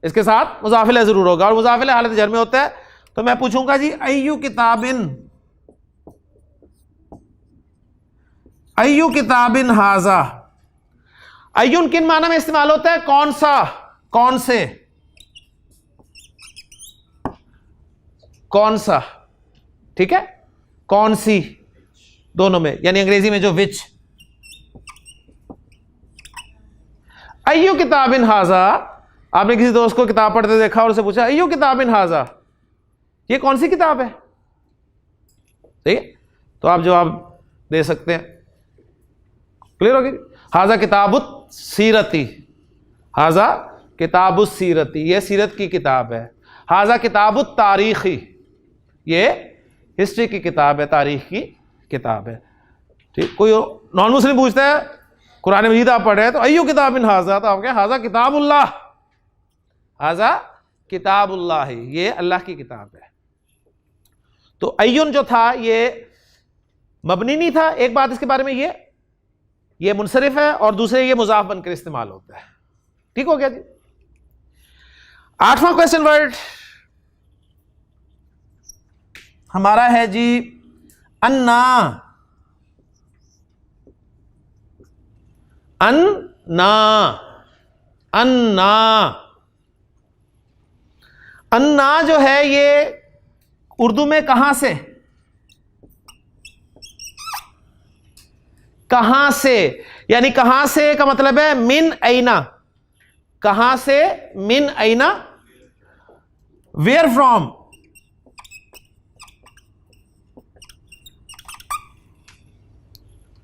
Speaker 1: इसके साथ मुजाफ इलैह जरूर होगा, और मुजाफ इलैह हालत जर में होता है। तो मैं पूछूंगा जी, अय्यु किताबिन हाजा। अय्युन किन माना में इस्तेमाल होता है? कौन सा, कौन से, कौन सा, ठीक है, कौन सी, दोनों में, यानी अंग्रेजी में जो विच। अय्यु किताबिन हाजा, आपने किसी दोस्त को किताब पढ़ते देखा और उसे पूछा अय्यु किताबिन हाजा, ये कौन सी किताब है? ठीक है, तो आप जवाब दे सकते हैं। क्लियर हो गई? हाजा किताबुत सीरती, हाजा किताबुत सीरती, ये सीरत की किताब है। हाजा किताबुत तारीखी, ये हिस्ट्री की किताब है, तारीख की किताब है। ठीक, कोई नॉन मुस्लिम पूछता है कुरान मजीद आप पढ़ रहे हैं तो अय्यु किताबिन हाजा, तो आप क्या, हाजा किताबुल्लाह, हाजा किताबुल्लाह, ये अल्लाह की किताब है। तो अय्युन जो था ये मबनी नहीं था। एक बात इसके बारे में ये मुनसरिफ है, और दूसरे ये मुजाफ बनकर इस्तेमाल होता है। ठीक हो गया जी। 8वां क्वेश्चन वर्ड हमारा है जी अन्ना। अन्ना, अन्ना, अन्ना जो है ये उर्दू में कहां से, कहां से, यानी कहां से का मतलब है मिन ऐना, कहां से, मिन ऐना, वेयर फ्रॉम,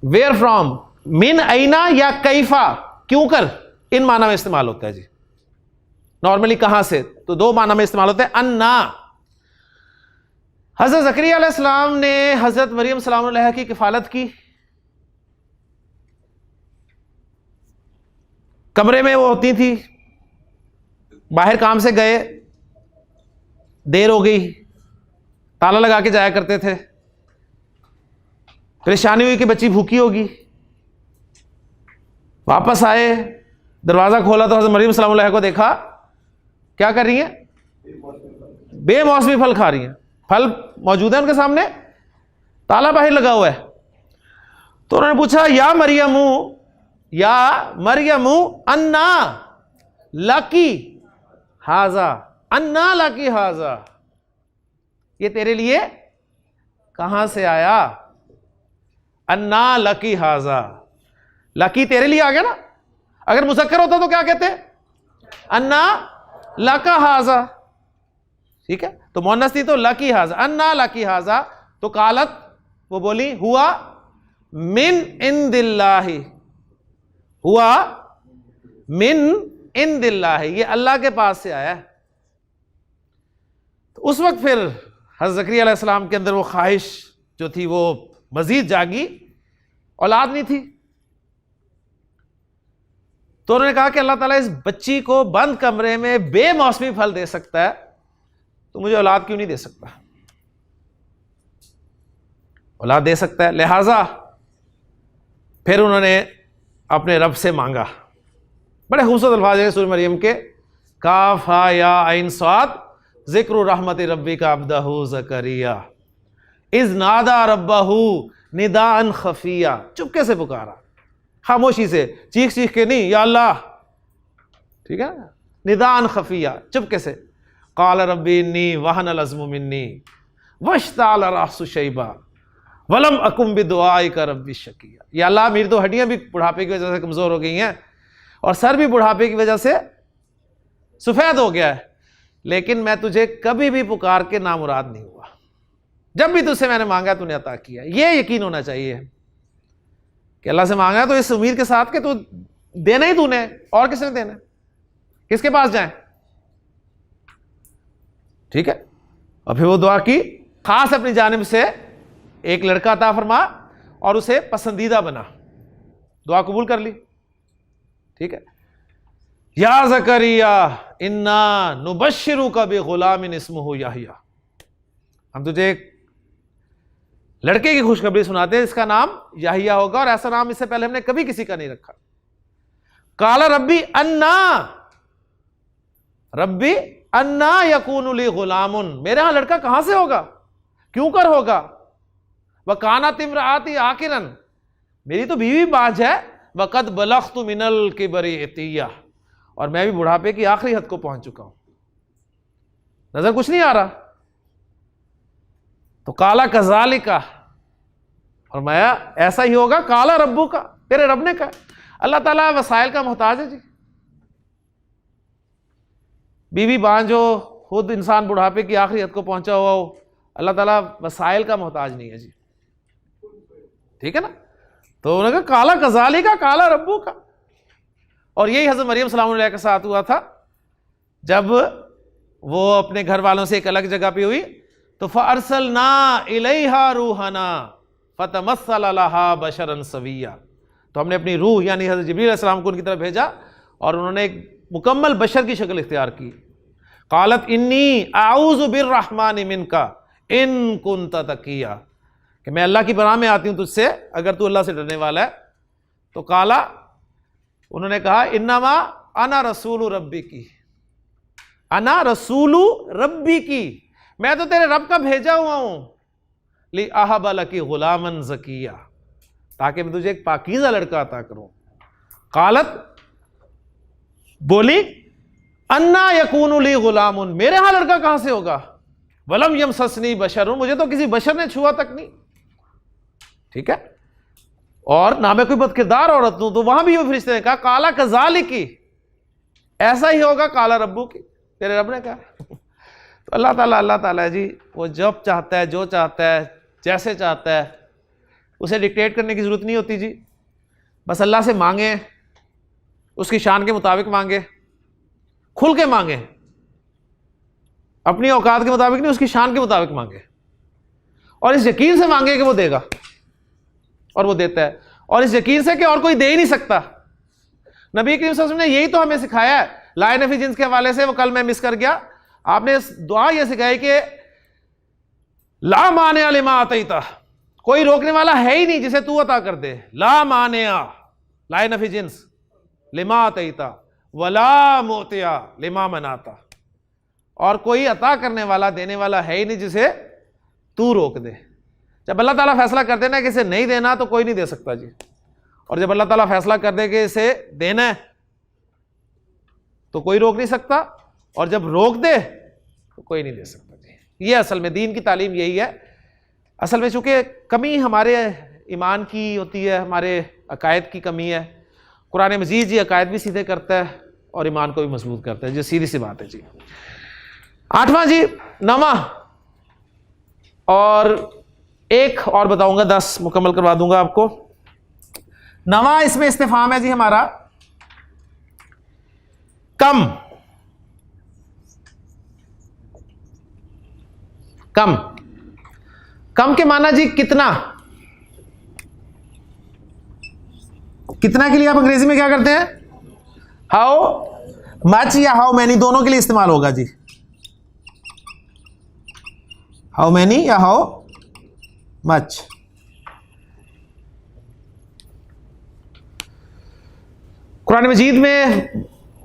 Speaker 1: वेयर फ्रॉम, मिन ऐना या कैफा, क्यों कर, इन माना में इस्तेमाल होता है जी। नॉर्मली कहां से, तो दो माना में इस्तेमाल होता है। अन्ना, हजरत ज़करिया अलैहिस्सलाम ने हजरत मरियम सलाम अलैहा की किफालत की, कमरे में वो होती थी, बाहर काम से गए, देर हो गई, ताला लगा के जाया करते थे, परेशानी हुई कि बच्ची भूखी होगी, वापस आए, दरवाजा खोला तो हजरत मरियम सलाम अलैहा को देखा क्या कर रही हैं, बेमौसमी फल खा रही हैं, फल मौजूद है उनके सामने, ताला बाहर लगा हुआ है। तो उन्होंने पूछा या मरियमू अन्ना लाकी हाजा, अन्ना लाकी हाजा, ये तेरे लिए कहां से आया, अन्ना लकी हाजा, लकी तेरे लिए आ गया ना, अगर मुज़क्कर होता तो क्या कहते, अन्ना लका हाजा, ठीक है, तो मुअन्नस थी तो लकी हाजा, अन्ना लकी हाजा, तो कालत वो बोली हुआ मिन इंदिल्लाहि, हुआ मिन इंदिल्लाहि, ये अल्लाह के पास से आया है। तो उस वक्त फिर हज़रत ज़करिया अलैहिस्सलाम के अंदर वो ख्वाहिश जो थी वो मजीद जागी, औलाद नहीं थी, तो उन्होंने कहा कि अल्लाह ताला इस बच्ची को बंद कमरे में बेमौसमी फल दे सकता है, तो मुझे औलाद क्यों नहीं दे सकता, औलाद दे सकता है। लिहाजा फिर उन्होंने अपने रब से मांगा, बड़े खूबसूरत अल्फाज हैं सूरह मरियम के, काफ हा या आइन स्वाद, ज़िक्र रहमत रब्बिका अब्दहू ज़करिया इज़ नादा रब्बहू निदान खफिया, चुपके से पुकारा, खामोशी से, चीख चीख के नहीं, या अल्लाह, ठीक है, निदान खफिया, चुपके से। क़ाल रब्बी इन्नी वहनल अज़्मु मिन्नी वश्ताल रासु शैबा वलम अकुम बिदुआइका रब्बी शकिया, या अल्लाह मेरी तो हड्डियां भी बुढ़ापे की वजह से कमज़ोर हो गई हैं और सर भी बुढ़ापे की वजह से सफ़ेद हो गया है, लेकिन मैं तुझे कभी भी पुकार के नामुराद नहीं हुआ, जब भी तुझसे मैंने मांगा तूने अता किया। ये यकीन होना चाहिए कि अल्लाह से मांगा तो इस उम्मीद के साथ कि तू देना ही तूने, और किसने देना, किसके पास जाए, ठीक है। और फिर वो दुआ की, खास अपनी जानिब से एक लड़का अता फरमा और उसे पसंदीदा बना, दुआ कबूल कर ली, ठीक है। या ज़करिया इन्ना नुबश्शिरुका बिग़ुलामिन इस्मुहु याहिया, हम तुझे एक लड़के की खुशखबरी सुनाते हैं, इसका नाम याहिया होगा, और ऐसा नाम इससे पहले हमने कभी किसी का नहीं रखा। काला रब्बी रब्बी अन्ना यकूनु ली गुलामुन, मेरे यहां लड़का कहां से होगा, क्यों कर होगा, वह कानत इम्राती आकिरन, मेरी तो बीवी बाज है, वक़द बलग़्तु मिनल किबरी इतिया, और मैं भी बुढ़ापे की आखिरी हद को पहुंच चुका हूं, नजर कुछ नहीं आ रहा। तो काला कज़ालिका, और मैं ऐसा ही होगा, काला रब्बू का, तेरे रब ने कहा। अल्लाह ताला वसाइल का मोहताज है जी, बीवी बांझ हो, खुद इंसान बुढ़ापे की आखिरी हद को पहुंचा हुआ हो, अल्लाह ताला वसाइल का मोहताज नहीं है जी, ठीक है ना। तो उन्होंने कहा काला कज़ालिका, काला रब्बू का, और यही हज़रत मरियम सलाम अलैहा के साथ हुआ था, जब वो अपने घर वालों से एक अलग जगह पे हुई, तो फ़अरसलना इलैहा रूहना फ़तमस्सल लहा बशरन सविया, तो हमने अपनी रूह यानी हज़रत जिब्रील अलैहिस्सलाम को उनकी तरफ भेजा और उन्होंने एक मुकम्मल बशर की शक्ल इख्तियार की। क़ालत इन्नी आऊज़ु बिर्रहमानि मिनका इन कुन्त तक़िया, कि मैं अल्लाह की पनाह में आती हूँ तुझसे अगर तू अल्लाह से डरने वाला है। तो काला, उन्होंने कहा इन्नमा अना रसूलु रब्बी की, अना रसूलु रब्बी की, मैं तो तेरे रब का भेजा हुआ हूं, ली अहब लकी गुलामन ज़किया, ताकि मैं तुझे एक पाकीज़ा लड़का अता करूं। कालत बोली अन्ना यकूनु ली गुलामुन, मेरे यहां लड़का कहां से होगा, वलम यमससनी बशरुन, मुझे तो किसी बशर ने छुआ तक नहीं, ठीक है, और ना मैं कोई बदकिरदार औरत हूं। तो वहां भी वो फरिश्ते ने कहा काला कज़ालिकी, ऐसा ही होगा काला रब्बू की, तेरे रब ने कहा। तो अल्लाह ताला है जी, वो जब चाहता है, जो चाहता है, जैसे चाहता है उसे डिक्टेट करने की ज़रूरत नहीं होती जी। बस अल्लाह से मांगे, उसकी शान के मुताबिक मांगे, खुल के मांगे, अपनी औकात के मुताबिक नहीं, उसकी शान के मुताबिक मांगे, और इस यकीन से मांगे कि वो देगा, और वो देता है, और इस यकीन से कि और कोई दे ही नहीं सकता। नबी करीम सल्लल्लाहु अलैहि वसल्लम ने यही तो हमें सिखाया है। लाए नफी जिन्स के हवाले से वो कल मैं मिस कर गया, आपने दुआ यह सिखाई कि ला माने लिमा अतैता, कोई रोकने वाला है ही नहीं जिसे तू अता कर दे। ला माने लाए नफी जिन्स लिमा अतैता वला मोतिया लिमा मनाता, और कोई अता करने वाला, देने वाला है ही नहीं जिसे तू रोक दे। जब अल्लाह ताला फैसला कर देना कि इसे नहीं देना तो कोई नहीं दे सकता जी, और जब अल्लाह ताला फैसला कर दे कि इसे देना है तो कोई रोक नहीं सकता, और जब रोक दे तो कोई नहीं दे सकता जी। ये असल में दीन की तालीम यही है। असल में चूंकि कमी हमारे ईमान की होती है, हमारे अकायद की कमी है। कुरान मजीद जी अकायद भी सीधे करता है और ईमान को भी मजबूत करता है जी, सीधी सी बात है जी। 8वां जी नमा, और एक और बताऊंगा, 10 मुकम्मल करवा दूंगा आपको। नवा इसमें इस्तिफाम है जी हमारा, कम। कम, कम के माना जी कितना। कितना के लिए आप अंग्रेजी में क्या करते हैं, हाउ मच या हाउ मैनी, दोनों के लिए इस्तेमाल होगा जी। हाउ मैनी या हाउ मच। कुरान मजीद में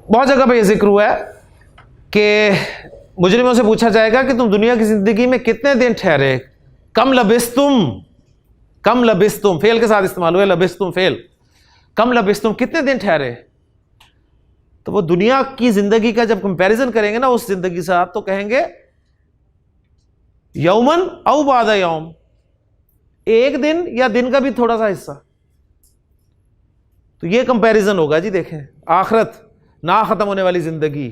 Speaker 1: बहुत जगह पे यह जिक्र हुआ है कि मुजरिमों से पूछा जाएगा कि तुम दुनिया की जिंदगी में कितने दिन ठहरे। कम लबिस्तुम, कम लबिस्तुम फेल के साथ इस्तेमाल हुआ, लबिस्तुम फेल, कम लबिस्तुम कितने दिन ठहरे। तो वो दुनिया की जिंदगी का जब कंपैरिजन करेंगे ना उस जिंदगी के साथ, तो कहेंगे यौमन औ बादा यौम, एक दिन या दिन का भी थोड़ा सा हिस्सा। तो ये कंपैरिजन होगा जी। देखें, आखिरत ना खत्म होने वाली जिंदगी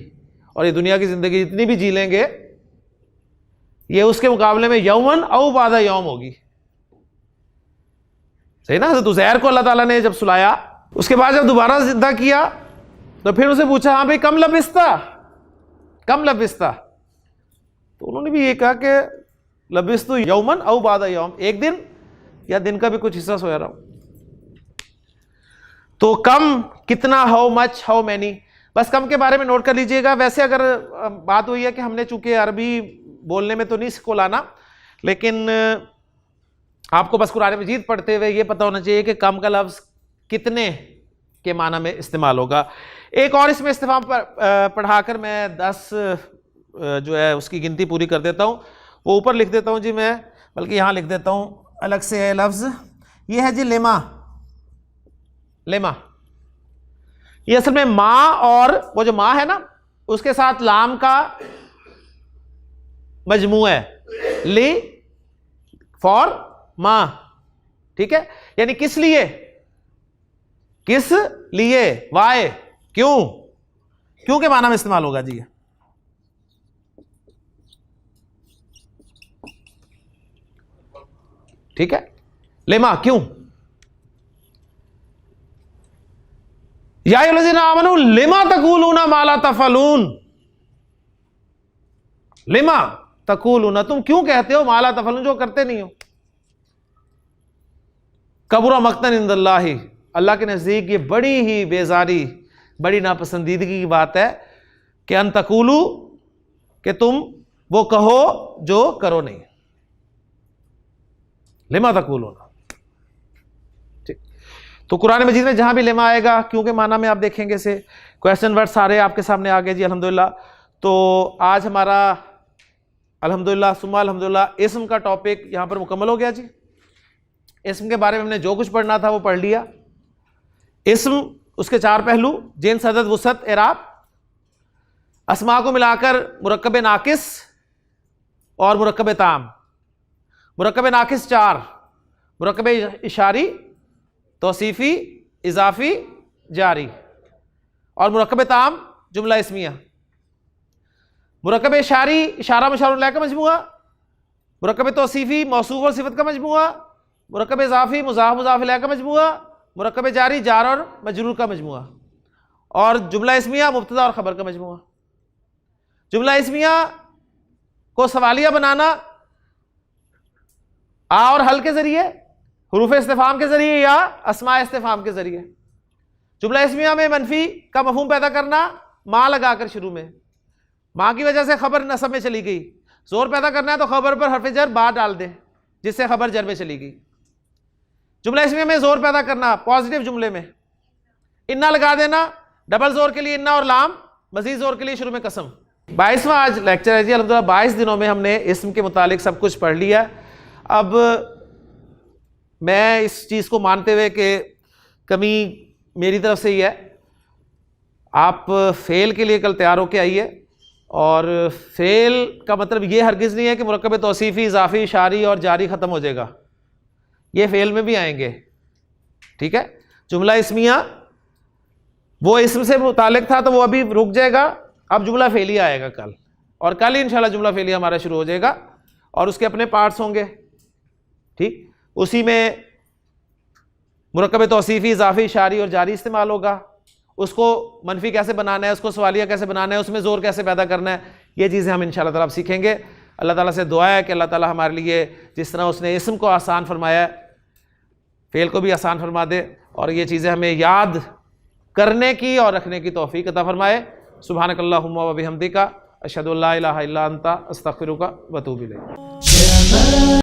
Speaker 1: और ये दुनिया की जिंदगी जितनी भी जी लेंगे, ये उसके मुकाबले में यौमन औ बादा यौम होगी। सही ना। हज़रत उज़ैर को अल्लाह ताला ने जब सुलाया, उसके बाद जब दोबारा जिंदा किया तो फिर उसे पूछा, हाँ भाई कम लबिस्ता, कम लबिस्ता। तो उन्होंने भी ये कहा कि लबिस्तु यौमन औ बादा यौम, एक दिन या दिन का भी कुछ हिस्सा सोया रहा हूं। तो कम, कितना, हाउ मच, हाउ मैनी, बस कम के बारे में नोट कर लीजिएगा। वैसे अगर बात हुई है कि हमने चूंकि अरबी बोलने में तो नहीं इसको लाना, लेकिन आपको बस कुरान मजीद पढ़ते हुए ये पता होना चाहिए कि कम का लफ्ज कितने के माना में इस्तेमाल होगा। एक और इसमें इस्तेमाल पढ़ाकर मैं 10 जो है उसकी गिनती पूरी कर देता हूँ। वो ऊपर लिख देता हूँ जी मैं, बल्कि यहाँ लिख देता हूँ अलग से है लफ्ज। ये है जी लेमा। लेमा ये असल में माँ, और वो जो माँ है ना उसके साथ लाम का मजमू है, ली फॉर माँ, ठीक है। यानी किस लिए, किस लिए, वाय, क्यों, क्यों के माना में इस्तेमाल होगा जी। ठीक है, लेमा क्यों। या आमनू लिमा तकूलूना माला तफलून, लिमा तकूलूना, तुम क्यों कहते हो माला तफलून, जो करते नहीं हो। कबुरा मक्तन इंदल्लाही, अल्लाह के नजदीक ये बड़ी ही बेजारी, बड़ी नापसंदीदगी की बात है कि अन तकूलू, कि तुम वो कहो जो करो नहीं। लिमा तकूलूना, ठीक। तो कुरान मजीद में जहां भी लेमा आएगा, क्योंकि माना में आप देखेंगे से क्वेश्चन वर्ड सारे आपके सामने आ गए जी अल्हम्दुलिल्लाह। तो आज हमारा अल्हम्दुलिल्लाह सुम्मा अल्हम्दुलिल्लाह इस्म का टॉपिक यहां पर मुकम्मल हो गया जी। इस्म के बारे में हमने जो कुछ पढ़ना था वो पढ़ लिया। इस्म, उसके 4 पहलू, जिन्स, अदद, वुसअत, एराब। अस्मा को मिलाकर मुरक्कब नाकिस और मुरक्कब ताम। मुरक्कब नाकिस 4, मुरक्कब इशारी, तौसीफी, इजाफी, जारी, और मुरक्कब ताम जुमला इस्मिया। मुरक्कब इशारी इशारा मुशार अलैह का मजमूआ, मुरक्कब तौसीफी मौसूफ और सिफत का मजमूआ, मुरक्कब इज़ाफ़ी मुज़ाफ़ मुज़ाफ़ इलैहि का मजमूआ, मुरक्कब जारी जार और मजरूर का मजमूआ, और जुमला इस्मिया मुब्तदा और ख़बर का मजमूआ। जुमला इस्मिया को सवालिया बनाना आ और हल के ज़रिए, हुरूफ इस्तिफ़ाम के ज़रिए या अस्मा इस्तिफ़ाम के ज़रिए। जुमला इस्मिया में मनफी का मफ़हूम पैदा करना माँ लगाकर, शुरू में माँ की वजह से खबर नसब में चली गई, जोर पैदा करना है तो खबर पर हर्फ जर बा डाल दे जिससे खबर जर में चली गई। जुमला इस्मिया में जोर पैदा करना पॉजिटिव जुमले में इन्ना लगा देना, डबल जोर के लिए इन्ना और लाम, मजीद जोर के लिए शुरू में कसम। 22वां आज लेक्चर है जी अल्हम्दुलिल्लाह। 22 दिनों में हमने इस्म के मुतालिक सब कुछ पढ़ लिया। अब मैं इस चीज़ को मानते हुए कि कमी मेरी तरफ से ही है, आप फ़ेल के लिए कल तैयार होकर आइए। और फ़ेल का मतलब ये हरगिज़ नहीं है कि मुरक्कब तौसीफ़ी इज़ाफ़ी शारी और जारी ख़त्म हो जाएगा, ये फ़ेल में भी आएंगे, ठीक है। जुमला इस्मिया वो इस्म से मुतालिक था तो वो अभी रुक जाएगा, अब जुमला फ़ेलिया आएगा कल, और कल ही इंशाल्लाह जुमला फ़ेलिया हमारा शुरू हो जाएगा और उसके अपने पार्ट्स होंगे, ठीक। उसी में मुरक्कब तौसीफ़ी इज़ाफ़ी शारी और जारी इस्तेमाल होगा, उसको मनफी कैसे बनाना है, उसको सवालिया कैसे बनाना है, उसमें ज़ोर कैसे पैदा करना है, ये चीज़ें हम इंशाअल्लाह ताला सीखेंगे। अल्लाह ताला से दुआ है कि अल्लाह ताला हमारे लिए जिस तरह उसने इस्म को आसान फरमाया फ़ेल को भी आसान फरमा दे, और ये चीज़ें हमें याद करने की और रखने की तौफ़ीक़ अता फरमाए। सुब्हानकल्लाहुम्मा व बिहम्दिका अशहदु अल्ला इलाहा इल्ला अंता अस्तग़फिरुका व अतूबु इलैक।